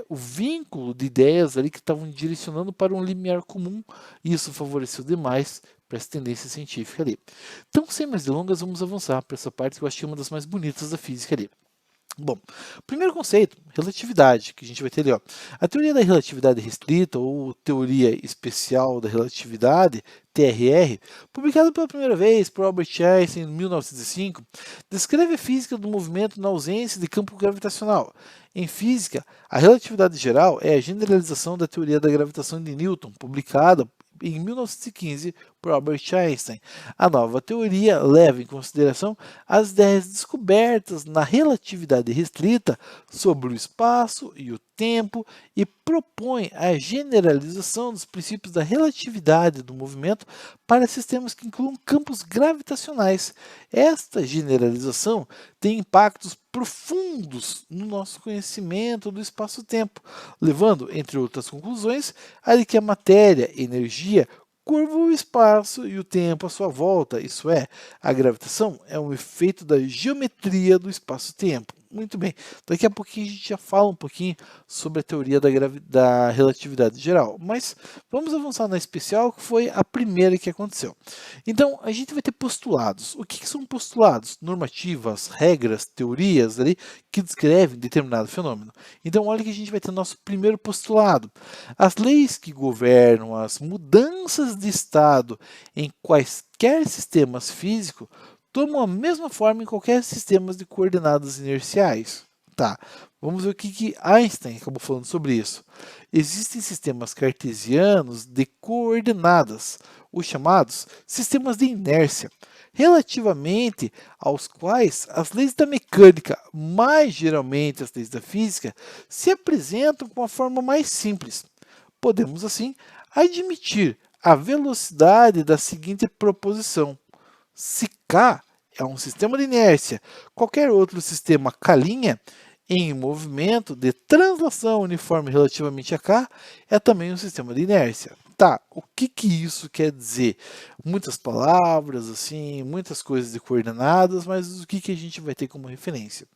o vínculo de ideias ali que estavam direcionando para um limiar comum, e isso favoreceu demais para essa tendência científica ali. Então, sem mais delongas, vamos avançar para essa parte que eu acho que é uma das mais bonitas da física ali. Bom, primeiro conceito, relatividade, que a gente vai ter ali, ó. A teoria da relatividade restrita, ou teoria especial da relatividade, TRR, publicada pela primeira vez por Albert Einstein em 1905, descreve a física do movimento na ausência de campo gravitacional. Em física, a relatividade geral é a generalização da teoria da gravitação de Newton, publicada em 1915 por Albert Einstein. A nova teoria leva em consideração as ideias descobertas na relatividade restrita sobre o espaço e o tempo e propõe a generalização dos princípios da relatividade do movimento para sistemas que incluam campos gravitacionais. Esta generalização tem impactos profundos no nosso conhecimento do espaço-tempo, levando, entre outras conclusões, a de que a matéria, energia, curva o espaço e o tempo à sua volta, isso é, a gravitação é um efeito da geometria do espaço-tempo. Muito bem, daqui a pouquinho a gente já fala um pouquinho sobre a teoria da relatividade geral, mas vamos avançar na especial, que foi a primeira que aconteceu. Então, a gente vai ter postulados. O que são postulados? Normativas, regras, teorias ali que descrevem determinado fenômeno. Então, olha que a gente vai ter nosso primeiro postulado. As leis que governam as mudanças de estado em quaisquer sistemas físicos tomam a mesma forma em qualquer sistema de coordenadas inerciais. Tá, vamos ver o que Einstein acabou falando sobre isso. Existem sistemas cartesianos de coordenadas, os chamados sistemas de inércia, relativamente aos quais as leis da mecânica, mais geralmente as leis da física, se apresentam com a forma mais simples. Podemos, assim, admitir a velocidade da seguinte proposição: se K é um sistema de inércia, qualquer outro sistema K' em movimento de translação uniforme relativamente a K é também um sistema de inércia. Tá, o que isso quer dizer? Muitas palavras, assim, muitas coisas de coordenadas, mas o que a gente vai ter como referência?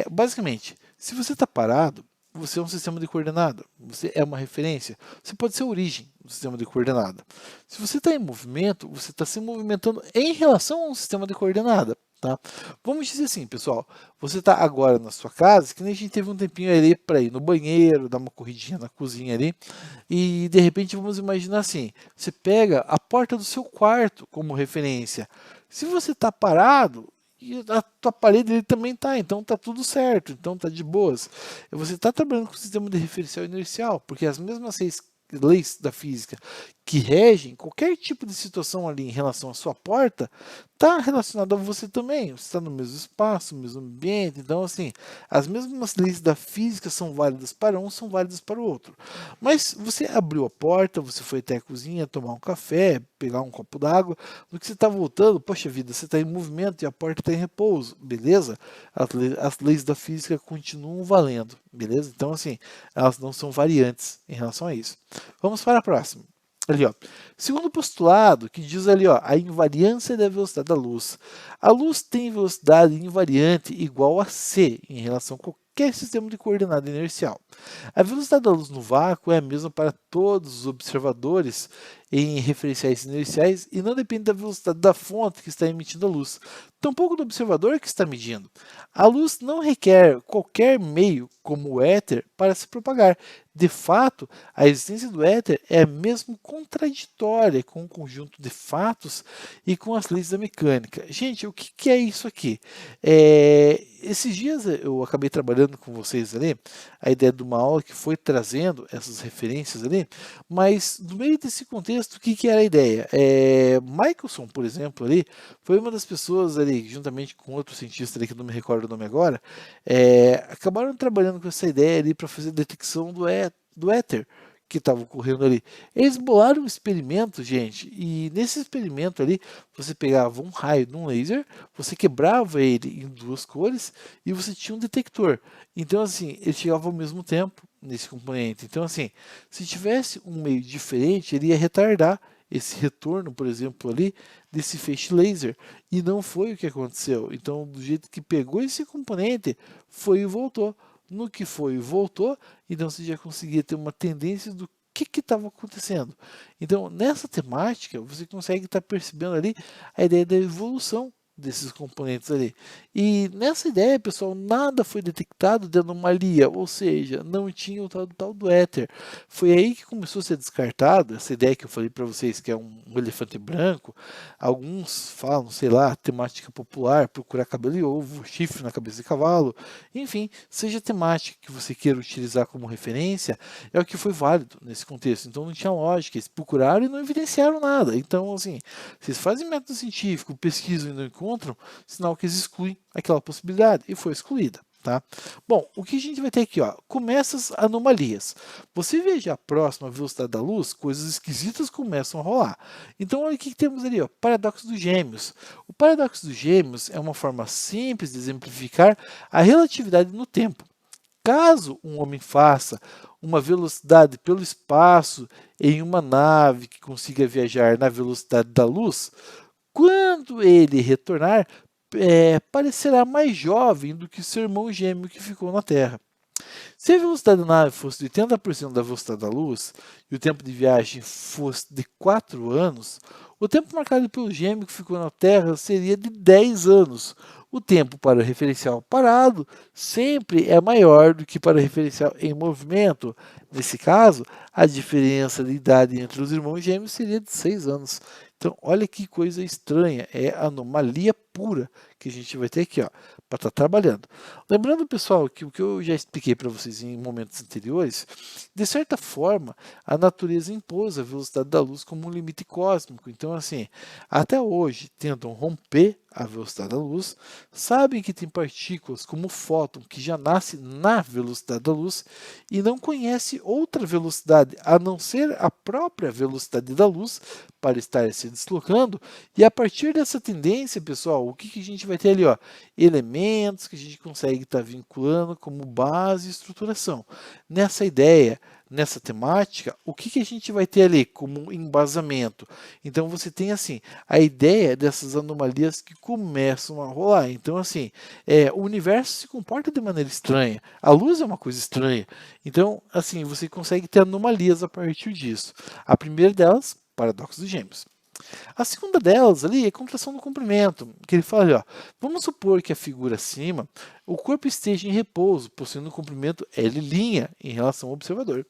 Basicamente, se você está parado, você é um sistema de coordenada, você é uma referência, você pode ser a origem do sistema de coordenada. Se você está em movimento, você está se movimentando em relação a um sistema de coordenada. Tá? Vamos dizer assim, pessoal, você está agora na sua casa, que nem a gente teve um tempinho ali para ir no banheiro, dar uma corridinha na cozinha ali, e de repente vamos imaginar assim, você pega a porta do seu quarto como referência. Se você está parado, e a tua parede ele também está, então está tudo certo, então está de boas. Você está trabalhando com o sistema de referencial inercial, porque as mesmas leis da física que regem qualquer tipo de situação ali em relação à sua porta, está relacionado a você também. Você está no mesmo espaço, no mesmo ambiente. Então, assim, as mesmas leis da física são válidas para um, são válidas para o outro. Mas você abriu a porta, você foi até a cozinha tomar um café, pegar um copo d'água. No que você está voltando, poxa vida, você está em movimento e a porta está em repouso, beleza? As leis da física continuam valendo, beleza? Então, assim, elas não são variantes em relação a isso. Vamos para a próxima. Ali, ó. Segundo postulado, que diz ali, ó, a invariância da velocidade da luz. A luz tem velocidade invariante igual a c em relação a qualquer sistema de coordenada inercial. A velocidade da luz no vácuo é a mesma para todos os observadores em referenciais inerciais e não depende da velocidade da fonte que está emitindo a luz, tampouco do observador que está medindo. A luz não requer qualquer meio, como o éter, para se propagar. De fato, a existência do éter é mesmo contraditória com o conjunto de fatos e com as leis da mecânica. Gente, o que é isso aqui? Esses dias eu acabei trabalhando com vocês ali, a ideia de uma aula que foi trazendo essas referências ali, mas no meio desse contexto, o que era a ideia? Michelson, por exemplo, ali, foi uma das pessoas ali, juntamente com outro cientista ali, que não me recordo o nome agora, acabaram trabalhando com essa ideia ali para fazer detecção do éter que estava ocorrendo ali. Eles bolaram um experimento, gente, e nesse experimento ali, você pegava um raio de um laser, você quebrava ele em duas cores e você tinha um detector. Então, assim, ele chegava ao mesmo tempo nesse componente. Então, assim, se tivesse um meio diferente, ele ia retardar esse retorno, por exemplo, ali, desse feixe laser. E não foi o que aconteceu. Então, do jeito que pegou esse componente, foi e voltou. No que foi e voltou, então você já conseguia ter uma tendência do que estava acontecendo. Então, nessa temática, você consegue estar percebendo ali a ideia da evolução desses componentes ali. E nessa ideia, pessoal, nada foi detectado de anomalia, ou seja, não tinha o tal do éter. Foi aí que começou a ser descartado essa ideia que eu falei para vocês, que é um elefante branco. Alguns falam, sei lá, temática popular, procurar cabelo e ovo, chifre na cabeça de cavalo, enfim, seja a temática que você queira utilizar como referência, é o que foi válido nesse contexto. Então não tinha lógica, eles procuraram e não evidenciaram nada. Então, assim, vocês fazem método científico, pesquisam e não encontram, sinal que eles excluem aquela possibilidade, e foi excluída. Tá? Bom, o que a gente vai ter aqui, ó, começa as anomalias. Você viajar próximo à velocidade da luz, coisas esquisitas começam a rolar. Então, olha o que temos ali, ó, paradoxo dos gêmeos. O paradoxo dos gêmeos é uma forma simples de exemplificar a relatividade no tempo. Caso um homem faça uma velocidade pelo espaço em uma nave que consiga viajar na velocidade da luz, quando ele retornar, parecerá mais jovem do que seu irmão gêmeo que ficou na Terra. Se a velocidade da nave fosse de 80% da velocidade da luz e o tempo de viagem fosse de 4 anos, o tempo marcado pelo gêmeo que ficou na Terra seria de 10 anos. O tempo para o referencial parado sempre é maior do que para o referencial em movimento. Nesse caso, a diferença de idade entre os irmãos gêmeos seria de 6 anos. Então, olha que coisa estranha, é anomalia pura que a gente vai ter aqui, ó, para estar trabalhando. Lembrando, pessoal, que o que eu já expliquei para vocês em momentos anteriores, de certa forma, a natureza impôs a velocidade da luz como um limite cósmico. Então, assim, até hoje tentam romper a velocidade da luz, sabem que tem partículas como o fóton que já nasce na velocidade da luz e não conhece outra velocidade a não ser a própria velocidade da luz para estar se deslocando. E a partir dessa tendência, pessoal, o que a gente vai ter ali, ó? Elementos que a gente consegue estar vinculando como base e estruturação. Nessa ideia, nessa temática, o que a gente vai ter ali como embasamento? Então você tem assim a ideia dessas anomalias que começam a rolar. Então assim, o universo se comporta de maneira estranha. A luz é uma coisa estranha. Então assim, você consegue ter anomalias a partir disso. A primeira delas, paradoxo dos gêmeos. A segunda delas ali é contração do comprimento, que ele fala ali, ó, vamos supor que a figura acima, o corpo esteja em repouso, possuindo um comprimento L' em relação ao observador.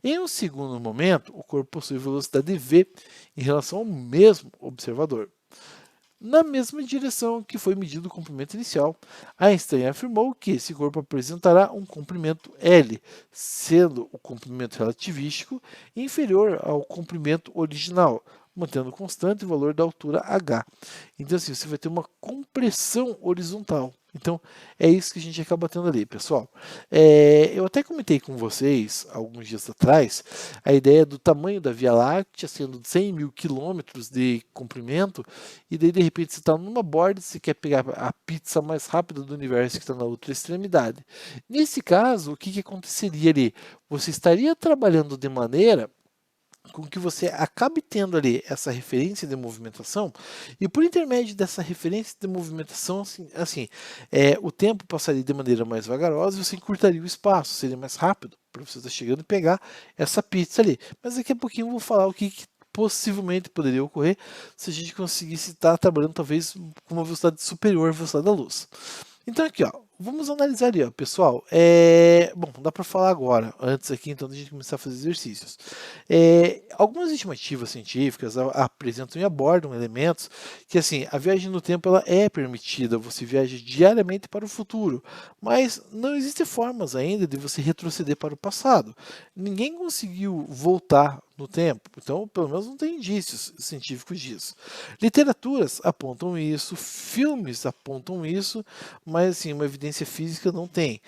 Em um segundo momento, o corpo possui velocidade v em relação ao mesmo observador, na mesma direção que foi medido o comprimento inicial. Einstein afirmou que esse corpo apresentará um comprimento L, sendo o comprimento relativístico inferior ao comprimento original, mantendo constante o valor da altura h. Então, assim, você vai ter uma compressão horizontal. Então, é isso que a gente acaba tendo ali, pessoal. Eu até comentei com vocês, alguns dias atrás, a ideia do tamanho da Via Láctea sendo de 100 mil quilômetros de comprimento, e daí, de repente, você está numa borda e você quer pegar a pizza mais rápida do universo que está na outra extremidade. Nesse caso, o que aconteceria ali? Você estaria trabalhando de maneira com que você acabe tendo ali essa referência de movimentação, e por intermédio dessa referência de movimentação, o tempo passaria de maneira mais vagarosa e você encurtaria o espaço, seria mais rápido para você estar chegando e pegar essa pizza ali. Mas daqui a pouquinho eu vou falar o que possivelmente poderia ocorrer se a gente conseguisse estar trabalhando talvez com uma velocidade superior à velocidade da luz. Então aqui, ó, vamos analisar ali, ó, pessoal. Bom, dá para falar agora, antes aqui, então, da gente começar a fazer exercícios. Algumas estimativas científicas apresentam e abordam elementos que, assim, a viagem no tempo ela é permitida, você viaja diariamente para o futuro, mas não existem formas ainda de você retroceder para o passado. Ninguém conseguiu voltar no tempo, então pelo menos não tem indícios científicos disso. Literaturas apontam isso, filmes apontam isso, mas assim, uma evidência física não tem.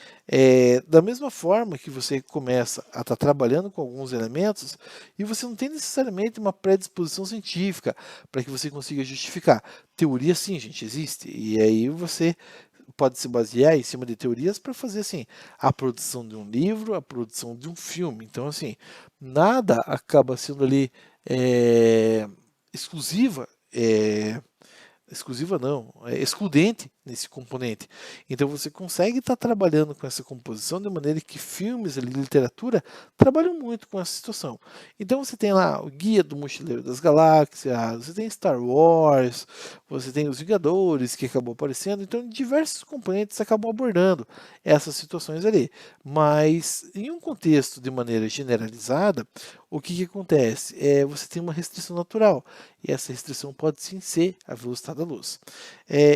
Da mesma forma que você começa a estar trabalhando com alguns elementos e você não tem necessariamente uma predisposição científica para que você consiga justificar. Teoria sim, gente, existe. E aí você pode se basear em cima de teorias para fazer assim a produção de um livro, a produção de um filme. Então assim, nada acaba sendo ali exclusiva exclusiva não, é excludente nesse componente. Então você consegue estar trabalhando com essa composição de maneira que filmes e literatura trabalham muito com essa situação. Então você tem lá o Guia do Mochileiro das Galáxias, você tem Star Wars, você tem os Vingadores que acabou aparecendo, então diversos componentes acabam abordando essas situações ali. Mas em um contexto de maneira generalizada, o que acontece? Você tem uma restrição natural, e essa restrição pode sim ser a velocidade da luz.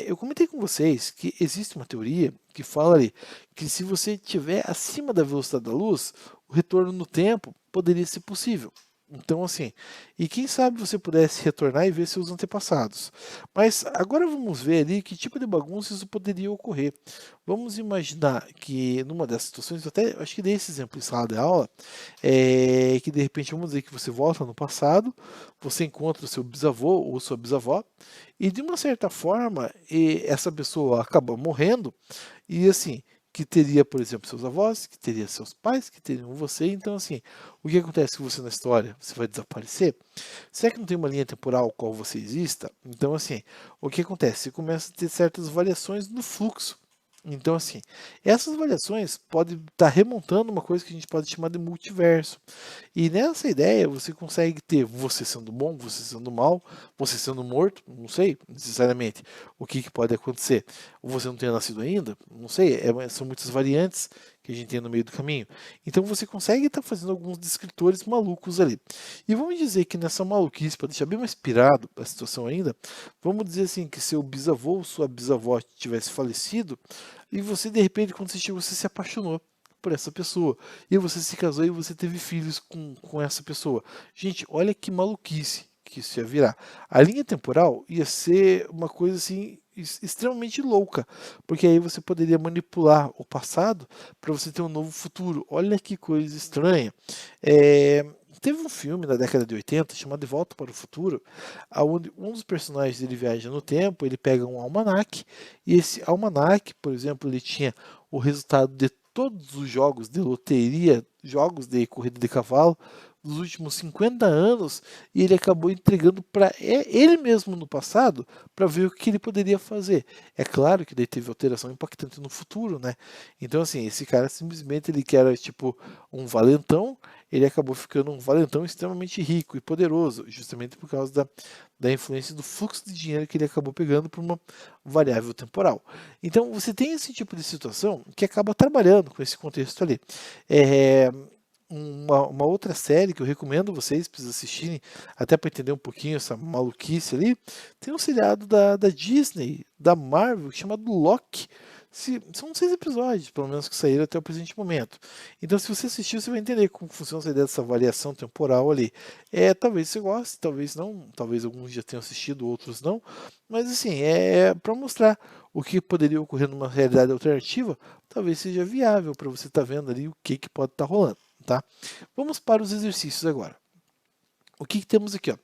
Eu comentei com vocês que existe uma teoria que fala ali que se você estiver acima da velocidade da luz, o retorno no tempo poderia ser possível. Então, assim, e quem sabe você pudesse retornar e ver seus antepassados. Mas agora vamos ver ali que tipo de bagunça isso poderia ocorrer. Vamos imaginar que numa dessas situações, eu até acho que dei esse exemplo em sala de aula, que de repente vamos dizer que você volta no passado, você encontra o seu bisavô ou sua bisavó, e de uma certa forma essa pessoa acaba morrendo, e assim, que teria, por exemplo, seus avós, que teria seus pais, que teriam você. Então, assim, o que acontece com você na história? Você vai desaparecer? Será que não tem uma linha temporal qual você exista? Então, assim, o que acontece? Você começa a ter certas variações no fluxo. Então, assim, essas variações podem estar remontando uma coisa que a gente pode chamar de multiverso. E nessa ideia você consegue ter você sendo bom, você sendo mal, você sendo morto, não sei necessariamente o que pode acontecer. Ou você não tenha nascido ainda, não sei, são muitas variantes que a gente tem no meio do caminho. Então você consegue estar fazendo alguns descritores malucos ali. E vamos dizer que nessa maluquice, para deixar bem mais pirado a situação ainda, vamos dizer assim que seu bisavô ou sua bisavó tivesse falecido e você de repente quando assistiu você se apaixonou por essa pessoa. E você se casou e você teve filhos com essa pessoa. Gente, olha que maluquice que isso ia virar. A linha temporal ia ser uma coisa assim extremamente louca, porque aí você poderia manipular o passado para você ter um novo futuro. Olha que coisa estranha. Teve um filme na década de 80 chamado De Volta para o Futuro, onde um dos personagens ele viaja no tempo, ele pega um almanaque, e esse almanaque, por exemplo, ele tinha o resultado de todos os jogos de loteria, jogos de corrida de cavalo dos últimos 50 anos, e ele acabou entregando para ele mesmo no passado para ver o que ele poderia fazer. É claro que daí teve alteração impactante no futuro, né? Então assim, esse cara simplesmente ele que era tipo um valentão, ele acabou ficando um valentão extremamente rico e poderoso, justamente por causa da influência do fluxo de dinheiro que ele acabou pegando por uma variável temporal. Então você tem esse tipo de situação que acaba trabalhando com esse contexto ali. É, uma outra série que eu recomendo vocês para assistirem, até para entender um pouquinho essa maluquice ali, tem um seriado da Disney, da Marvel, chamado Loki. São 6 episódios, pelo menos, que saíram até o presente momento. Então, se você assistir, você vai entender como funciona essa ideia dessa variação temporal ali. Talvez você goste, talvez não, talvez alguns já tenham assistido, outros não, mas assim, é para mostrar o que poderia ocorrer numa realidade alternativa, talvez seja viável para você estar vendo ali o que pode estar rolando. Tá? Vamos para os exercícios agora. O que temos aqui? Ó?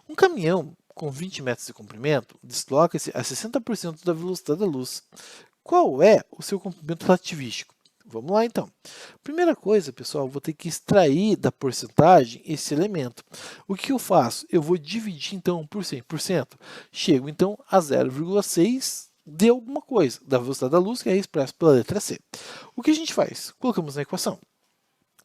Um caminhão com 20 metros de comprimento desloca-se a 60% da velocidade da luz. Qual é o seu comprimento relativístico? Vamos lá então. Primeira coisa, pessoal, vou ter que extrair da porcentagem esse elemento. O que eu faço? Eu vou dividir então por 100%. Chego então a 0,6 de alguma coisa, da velocidade da luz, que é expresso pela letra C. O que a gente faz? Colocamos na equação.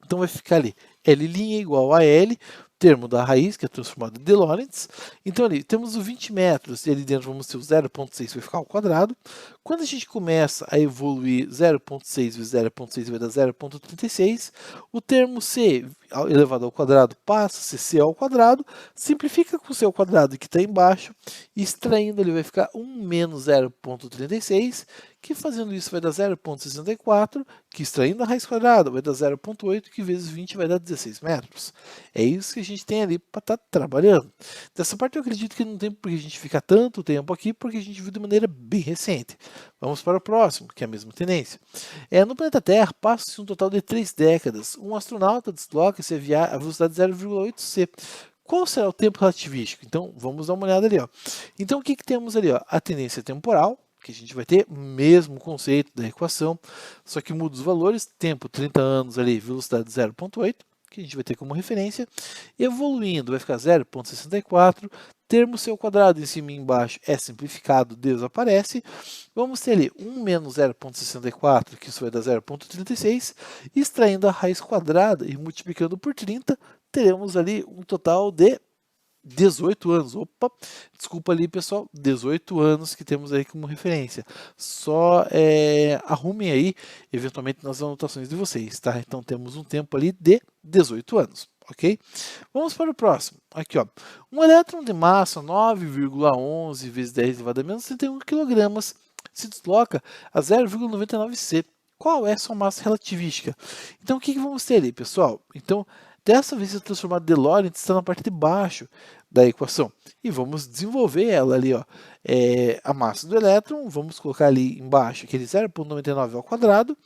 Então vai ficar ali L' igual a L, termo da raiz, que é transformado de Lorentz. Então ali temos o 20 metros, e ali dentro vamos ter o 0,6 vai ficar ao quadrado. Quando a gente começa a evoluir 0,6 vezes 0,6 vai dar 0,36. O termo C elevado ao quadrado passa a ser C ao quadrado, simplifica com o C ao quadrado que está embaixo, e extraindo ele vai ficar 1 menos 0,36, que fazendo isso vai dar 0,64, que extraindo a raiz quadrada vai dar 0,8, que vezes 20 vai dar 16 metros. É isso que a gente tem ali para estar trabalhando. Dessa parte eu acredito que não tem por que a gente ficar tanto tempo aqui, porque a gente viu de maneira bem recente. Vamos para o próximo, que é a mesma tendência. No planeta Terra passa-se um total de 3 décadas. Um astronauta desloca-se a velocidade de 0,8 c. Qual será o tempo relativístico? Então, vamos dar uma olhada ali. Ó. Então, o que temos ali? Ó? A tendência temporal, que a gente vai ter o mesmo conceito da equação, só que muda os valores, tempo 30 anos ali, velocidade 0,8, que a gente vai ter como referência, evoluindo vai ficar 0,64, termo C ao quadrado em cima e embaixo é simplificado, desaparece. Vamos ter ali 1 menos 0,64, que isso vai dar 0,36. Extraindo a raiz quadrada e multiplicando por 30, teremos ali um total de 18 anos. Opa, desculpa ali, pessoal, 18 anos que temos aí como referência. Só arrumem aí, eventualmente, nas anotações de vocês, tá? Então, temos um tempo ali de 18 anos, ok? Vamos para o próximo. Aqui, ó. Um elétron de massa 9,11 vezes 10 elevado a menos 31 kg se desloca a 0,99 C. Qual é a sua massa relativística? Então, o que vamos ter ali, pessoal? Então, dessa vez, a transformada de Lorentz está na parte de baixo da equação. E vamos desenvolver ela ali, ó. A massa do elétron, vamos colocar ali embaixo aquele 0,99 ao quadrado,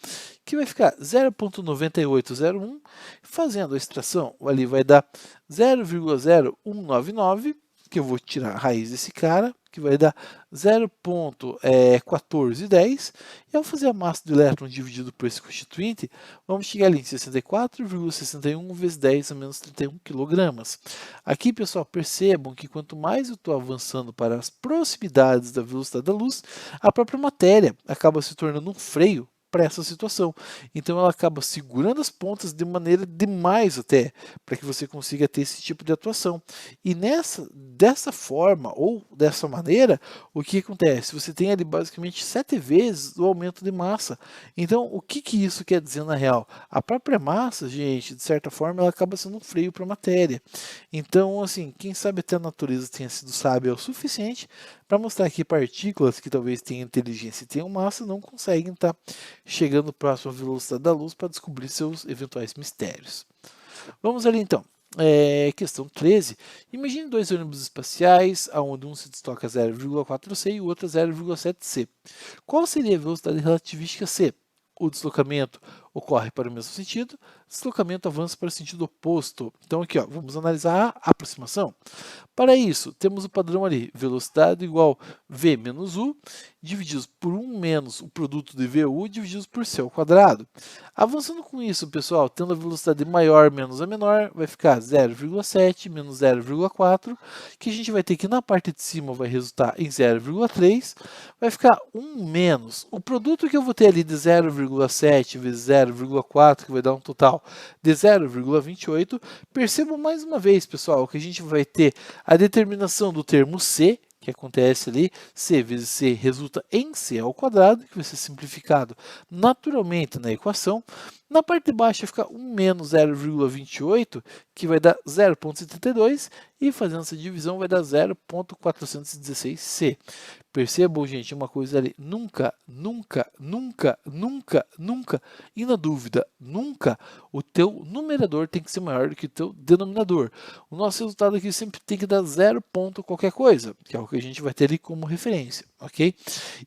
que vai ficar 0,9801. Fazendo a extração, ali vai dar 0,0199, que eu vou tirar a raiz desse cara, que vai dar 0,1410. E ao fazer a massa do elétron dividido por esse constituinte, vamos chegar ali em 64,61 vezes 10 a menos 31 kg. Aqui, pessoal, percebam que quanto mais eu estou avançando para as proximidades da velocidade da luz, a própria matéria acaba se tornando um freio para essa situação. Então ela acaba segurando as pontas de maneira demais até, para que você consiga ter esse tipo de atuação. E dessa forma, ou dessa maneira, o que acontece? Você tem ali basicamente 7 vezes o aumento de massa. Então, o que isso quer dizer na real? A própria massa, gente, de certa forma, ela acaba sendo um freio para a matéria. Então, assim, quem sabe até a natureza tenha sido sábia o suficiente para mostrar que partículas que talvez tenham inteligência e tenham massa não conseguem estar chegando próximo à velocidade da luz para descobrir seus eventuais mistérios. Vamos ali então. Questão 13. Imagine dois ônibus espaciais, onde um se desloca a 0,4 C e o outro a 0,7 C. Qual seria a velocidade relativística C? O deslocamento ocorre para o mesmo sentido, o deslocamento avança para o sentido oposto. Então aqui, ó, vamos analisar a aproximação. Para isso, temos o padrão ali, velocidade igual V menos U, divididos por 1 menos o produto de VU, divididos por C ao quadrado. Avançando com isso, pessoal, tendo a velocidade maior menos a menor, vai ficar 0,7 menos 0,4, que a gente vai ter que na parte de cima vai resultar em 0,3, vai ficar 1 menos o produto que eu vou ter ali de 0,7 vezes 0,4, que vai dar um total de 0,28. Percebam mais uma vez, pessoal, que a gente vai ter a determinação do termo C, que acontece ali, C vezes C resulta em C ao quadrado, que vai ser simplificado naturalmente na equação. Na parte de baixo vai ficar 1 menos 0,28, que vai dar 0,72, e fazendo essa divisão vai dar 0,416C. Percebam, gente, uma coisa ali, nunca, nunca, nunca, nunca, nunca, e na dúvida, nunca, o teu numerador tem que ser maior do que o teu denominador. O nosso resultado aqui sempre tem que dar 0 ponto qualquer coisa, que é o que a gente vai ter ali como referência, ok?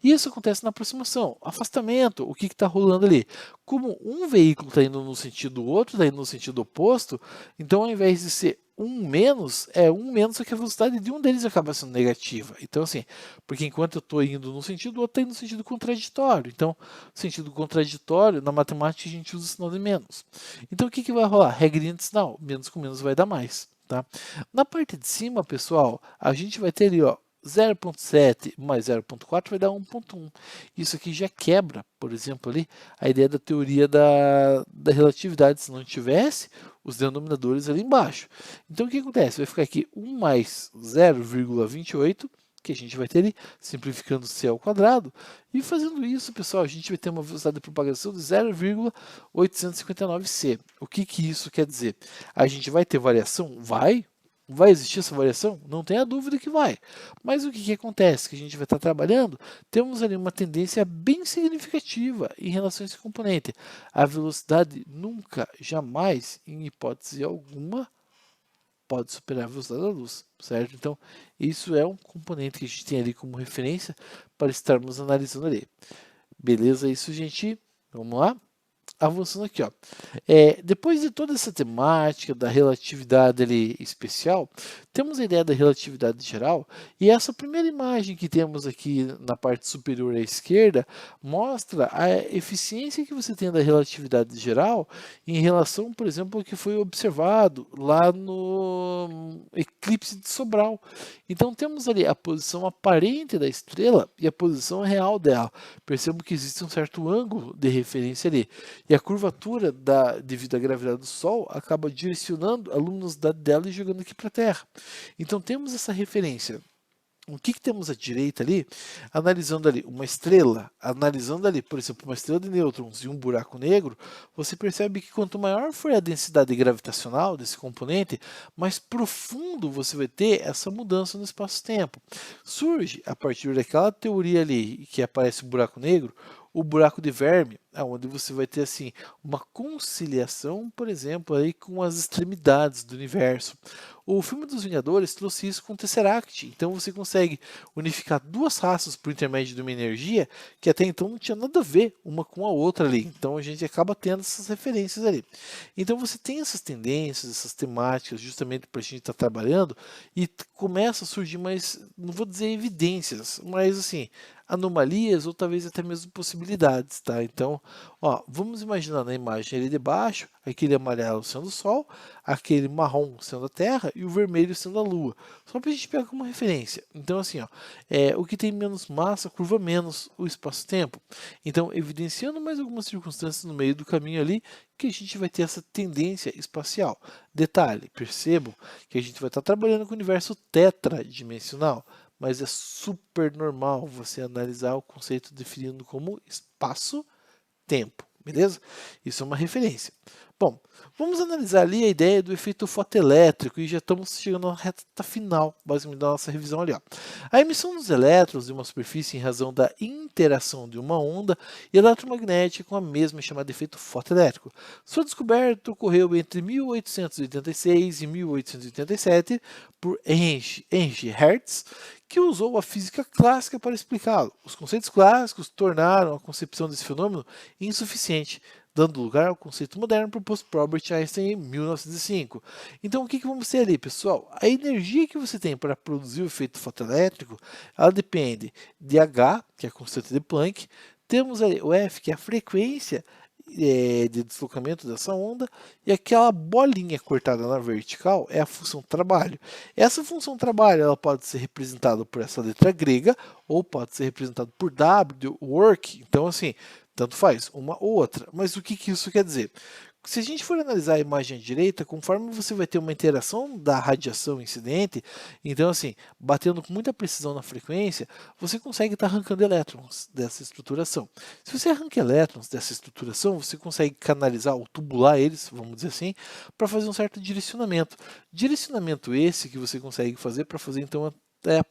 E isso acontece na aproximação. Afastamento, o que está rolando ali? Como um veículo está indo no sentido, o outro está indo no sentido oposto, então ao invés de ser um menos, só que a velocidade de um deles acaba sendo negativa. Então, assim, porque enquanto eu estou indo no sentido, o outro está indo no sentido contraditório. Então, sentido contraditório, na matemática a gente usa o sinal de menos. Então, o que vai rolar? Regrinha de sinal, menos com menos vai dar mais. Tá? Na parte de cima, pessoal, a gente vai ter ali, ó, 0,7 mais 0,4 vai dar 1,1. Isso aqui já quebra, por exemplo, ali, a ideia da teoria da relatividade. Se não tivesse os denominadores ali embaixo. Então, o que acontece? Vai ficar aqui 1 mais 0,28, que a gente vai ter ali, simplificando C ao quadrado. E fazendo isso, pessoal, a gente vai ter uma velocidade de propagação de 0,859C. O que isso quer dizer? A gente vai ter variação? Vai. Vai existir essa variação? Não tenha dúvida que vai. Mas o que acontece? Que a gente vai estar trabalhando, temos ali uma tendência bem significativa em relação a esse componente. A velocidade nunca, jamais, em hipótese alguma, pode superar a velocidade da luz, certo? Então, isso é um componente que a gente tem ali como referência para estarmos analisando ali. Beleza? Isso, gente. Vamos lá? avançando aqui, ó. Depois de toda essa temática da relatividade ali especial, temos a ideia da relatividade geral, e essa primeira imagem que temos aqui na parte superior à esquerda mostra a eficiência que você tem da relatividade geral em relação, por exemplo, ao que foi observado lá no eclipse de Sobral. Então temos ali a posição aparente da estrela e a posição real dela. Percebo que existe um certo ângulo de referência ali. E a curvatura, devido à gravidade do Sol, acaba direcionando a luminosidade dela e jogando aqui para a Terra. Então temos essa referência. O que temos à direita ali? Analisando ali uma estrela, analisando ali, por exemplo, uma estrela de nêutrons e um buraco negro, você percebe que quanto maior for a densidade gravitacional desse componente, mais profundo você vai ter essa mudança no espaço-tempo. Surge, a partir daquela teoria ali que aparece o buraco negro, o buraco de Verme, onde você vai ter assim uma conciliação, por exemplo, aí com as extremidades do universo. O filme dos Vingadores trouxe isso com o Tesseract, então você consegue unificar duas raças por intermédio de uma energia que até então não tinha nada a ver uma com a outra ali. Então a gente acaba tendo essas referências ali. Então você tem essas tendências, essas temáticas, justamente para a gente estar trabalhando e começa a surgir mais, não vou dizer evidências, mas assim anomalias ou talvez até mesmo possibilidades, tá? Então, ó, vamos imaginar na imagem ali de baixo, aquele amarelo sendo o Sol, aquele marrom sendo a Terra e o vermelho sendo a Lua. Só para a gente pegar como referência. Então, assim, ó, o que tem menos massa curva menos o espaço-tempo. Então, evidenciando mais algumas circunstâncias no meio do caminho ali, que a gente vai ter essa tendência espacial. Detalhe, percebam que a gente vai estar trabalhando com o universo tetradimensional, mas é super normal você analisar o conceito definido como espaço-tempo, beleza? Isso é uma referência. Bom, vamos analisar ali a ideia do efeito fotoelétrico e já estamos chegando na reta final, basicamente, da nossa revisão ali. Ó. A emissão dos elétrons de uma superfície em razão da interação de uma onda eletromagnética com a mesma chamada efeito fotoelétrico. Sua descoberta ocorreu entre 1886 e 1887 por Heinrich Hertz, que usou a física clássica para explicá-lo. Os conceitos clássicos tornaram a concepção desse fenômeno insuficiente, dando lugar ao conceito moderno proposto por Albert Einstein em 1905. Então, o que vamos ter ali, pessoal? A energia que você tem para produzir o efeito fotoelétrico, ela depende de H, que é a constante de Planck, temos ali o F, que é a frequência de deslocamento dessa onda, e aquela bolinha cortada na vertical é a função trabalho. Essa função trabalho ela pode ser representada por essa letra grega ou pode ser representada por W, work. Então, assim, tanto faz, uma ou outra. Mas o que isso quer dizer? Se a gente for analisar a imagem à direita, conforme você vai ter uma interação da radiação incidente, então assim, batendo com muita precisão na frequência, você consegue estar arrancando elétrons dessa estruturação. Se você arranca elétrons dessa estruturação, você consegue canalizar ou tubular eles, vamos dizer assim, para fazer um certo direcionamento. Direcionamento esse que você consegue fazer para fazer então a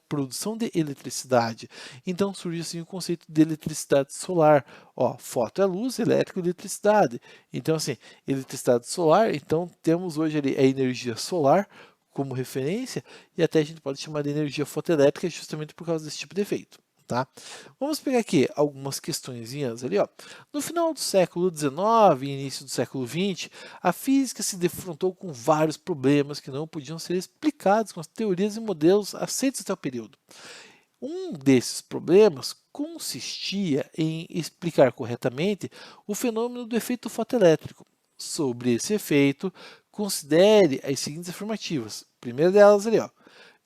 produção de eletricidade. Então surge assim o conceito de eletricidade solar. Ó, foto é luz, elétrico é eletricidade. Então assim, eletricidade solar, então temos hoje ali a energia solar como referência e até a gente pode chamar de energia fotoelétrica justamente por causa desse tipo de efeito. Tá? Vamos pegar aqui algumas questõezinhas ali. Ó. No final do século XIX e início do século XX, a física se defrontou com vários problemas que não podiam ser explicados com as teorias e modelos aceitos até o período. Um desses problemas consistia em explicar corretamente o fenômeno do efeito fotoelétrico. Sobre esse efeito, considere as seguintes afirmativas. A primeira delas ali, ó.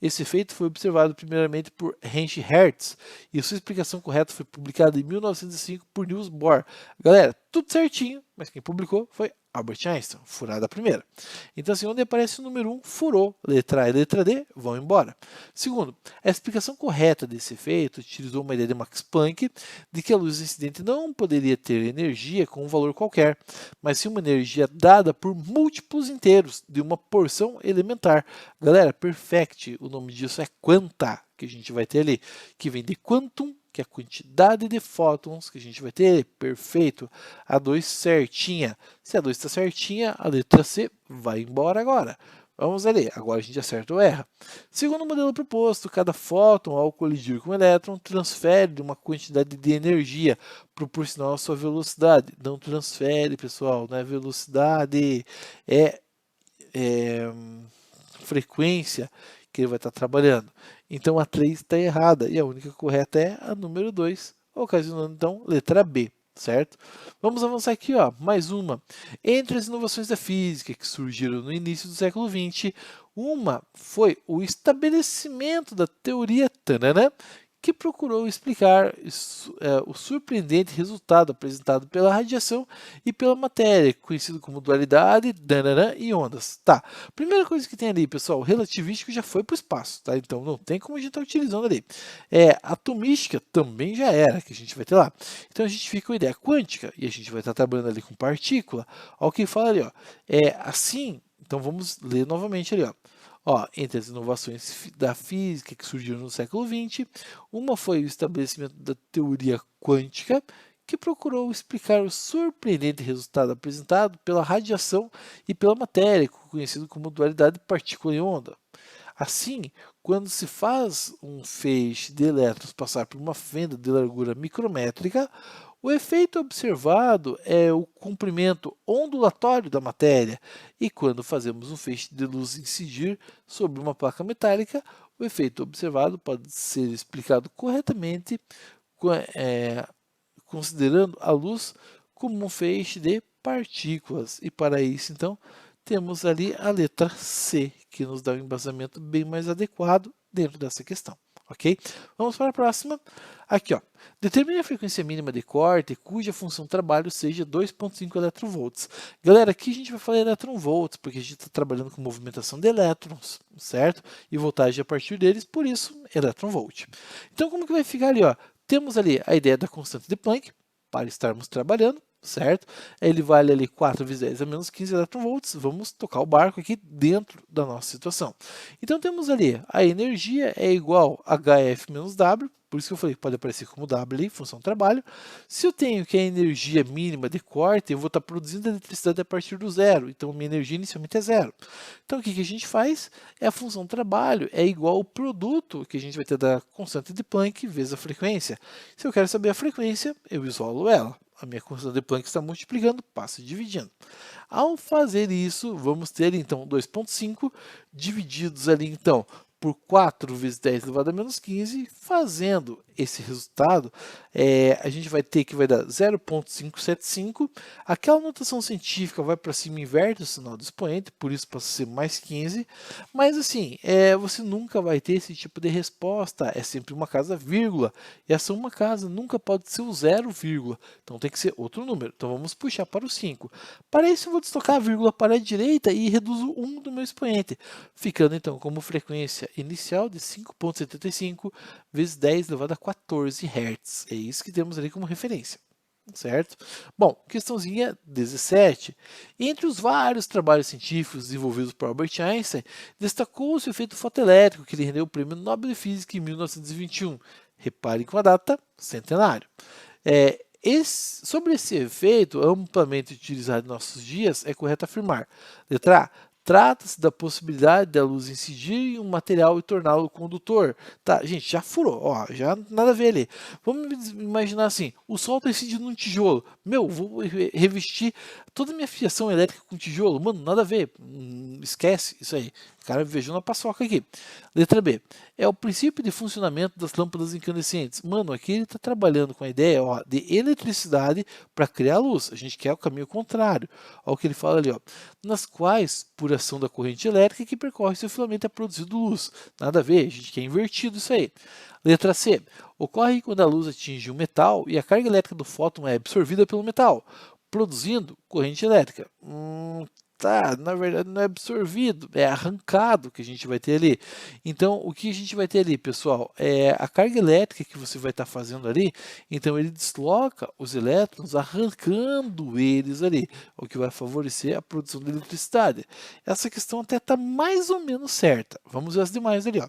Esse efeito foi observado primeiramente por Heinrich Hertz e sua explicação correta foi publicada em 1905 por Niels Bohr. Galera, tudo certinho, mas quem publicou foi Albert Einstein, furada a primeira. Então, assim, onde aparece o número 1, furou, letra A e letra D vão embora. Segundo, a explicação correta desse efeito utilizou uma ideia de Max Planck de que a luz incidente não poderia ter energia com um valor qualquer, mas sim uma energia dada por múltiplos inteiros de uma porção elementar. Galera, perfect, o nome disso é quanta, que a gente vai ter ali, que vem de quantum, que é a quantidade de fótons que a gente vai ter, perfeito, a 2 certinha. Se a 2 está certinha, a letra C vai embora agora. Vamos ali, agora a gente acerta ou erra. Segundo o modelo proposto, cada fóton, ao colidir com um elétron, transfere uma quantidade de energia proporcional à sua velocidade. Não transfere, pessoal, não é velocidade, é frequência que ele vai estar trabalhando. Então a 3 está errada e a única correta é a número 2, ocasionando então letra B, certo? Vamos avançar aqui, ó, mais uma. Entre as inovações da física que surgiram no início do século XX, uma foi o estabelecimento da teoria tanana, que procurou explicar o surpreendente resultado apresentado pela radiação e pela matéria, conhecido como dualidade, danana e ondas. Tá, primeira coisa que tem ali, pessoal, o relativístico já foi para o espaço, tá? Então não tem como a gente estar utilizando ali. Atomística também já era, que a gente vai ter lá. Então a gente fica com a ideia quântica e a gente vai estar trabalhando ali com partícula. Olha o que fala ali, ó. Assim, então vamos ler novamente ali, ó. Entre as inovações da física que surgiram no século XX, uma foi o estabelecimento da teoria quântica, que procurou explicar o surpreendente resultado apresentado pela radiação e pela matéria, conhecido como dualidade partícula e onda. Assim, quando se faz um feixe de elétrons passar por uma fenda de largura micrométrica, o efeito observado é o comprimento ondulatório da matéria, e quando fazemos um feixe de luz incidir sobre uma placa metálica, o efeito observado pode ser explicado corretamente, considerando a luz como um feixe de partículas. E para isso, então, temos ali a letra C, que nos dá um embasamento bem mais adequado dentro dessa questão. Ok? Vamos para a próxima. Aqui, ó. Determine a frequência mínima de corte cuja função trabalho seja 2,5 eletronvolts. Galera, aqui a gente vai falar eletronvolts, porque a gente está trabalhando com movimentação de elétrons, certo? E voltagem a partir deles, por isso, eletronvolt. Então, como que vai ficar ali, ó? Temos ali a ideia da constante de Planck, para estarmos trabalhando, certo? Ele vale ali 4 vezes 10 a menos 15 eletronvolts. Vamos tocar o barco aqui dentro da nossa situação. Então temos ali a energia é igual a HF menos W, por isso que eu falei que pode aparecer como W ali, função trabalho. Se eu tenho que a energia mínima de corte, eu vou estar produzindo eletricidade a partir do zero, então minha energia inicialmente é zero. Então o que a gente faz? A função trabalho é igual ao produto que a gente vai ter da constante de Planck vezes a frequência. Se eu quero saber a frequência, eu isolo ela. A minha constante de Planck está multiplicando, passa dividindo. Ao fazer isso, vamos ter então 2,5 divididos ali então por 4 vezes 10 elevado a menos 15, fazendo esse resultado, a gente vai ter que vai dar 0,575. Aquela notação científica vai para cima e inverte o sinal do expoente, por isso passa a ser mais 15. Mas assim, você nunca vai ter esse tipo de resposta, é sempre uma casa vírgula. E essa uma casa nunca pode ser o 0, vírgula. Então tem que ser outro número. Então vamos puxar para o 5. Para isso eu vou deslocar a vírgula para a direita e reduzo 1 do meu expoente, ficando então como frequência inicial de 5,75 vezes 10 elevado a 14 Hz. É isso que temos ali como referência, certo? Bom, questãozinha 17. Entre os vários trabalhos científicos desenvolvidos por Albert Einstein, destacou-se o efeito fotoelétrico, que lhe rendeu o Prêmio Nobel de Física em 1921. Reparem com a data, centenário. Sobre esse efeito, amplamente utilizado em nossos dias, é correto afirmar. Letra A. Trata-se da possibilidade da luz incidir em um material e torná-lo condutor. Tá, gente, já furou, ó, já nada a ver ali. Vamos imaginar assim, o sol está incidindo num tijolo. Meu, vou revestir toda a minha fiação elétrica com tijolo. Mano, nada a ver. Esquece isso aí. O cara viajou na paçoca aqui. Letra B. É o princípio de funcionamento das lâmpadas incandescentes. Mano, aqui ele está trabalhando com a ideia, ó, de eletricidade para criar luz. A gente quer o caminho contrário. Olha o que ele fala ali, ó. Nas quais, por ação da corrente elétrica que percorre seu filamento, é produzido luz. Nada a ver, a gente quer invertido isso aí. Letra C. Ocorre quando a luz atinge um metal e a carga elétrica do fóton é absorvida pelo metal, produzindo corrente elétrica. Tá, na verdade não é absorvido, é arrancado que a gente vai ter ali. Então, o que a gente vai ter ali, pessoal, é a carga elétrica que você vai estar fazendo ali. Então, ele desloca os elétrons, arrancando eles ali, o que vai favorecer a produção de eletricidade. Essa questão até está mais ou menos certa. Vamos ver as demais ali, ó.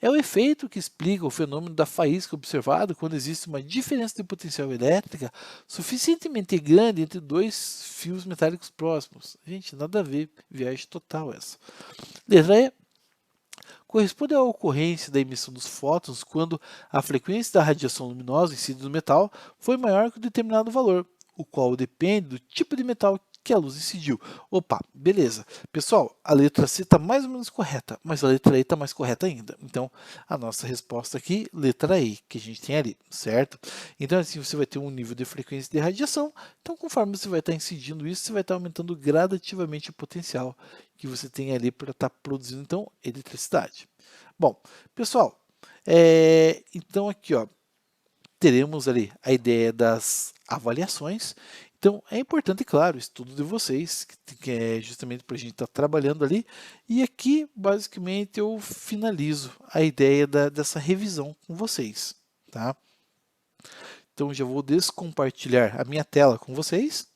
É o efeito que explica o fenômeno da faísca observado quando existe uma diferença de potencial elétrica suficientemente grande entre dois fios metálicos próximos. Gente, nada a ver, viagem total essa. Letra E. Corresponde à ocorrência da emissão dos fótons quando a frequência da radiação luminosa incidida no metal foi maior que um determinado valor, o qual depende do tipo de metal que a luz incidiu. Opa, beleza. Pessoal, a letra C está mais ou menos correta, mas a letra E está mais correta ainda. Então, a nossa resposta aqui, letra E, que a gente tem ali, certo? Então, assim, você vai ter um nível de frequência de radiação. Então, conforme você vai estar incidindo isso, você vai estar aumentando gradativamente o potencial que você tem ali para estar produzindo, então, eletricidade. Bom, pessoal, então aqui, ó, teremos ali a ideia das avaliações. Então, é importante, claro, o estudo de vocês, que é justamente para a gente estar trabalhando ali. E aqui, basicamente, eu finalizo a ideia dessa revisão com vocês, tá? Então, já vou descompartilhar a minha tela com vocês.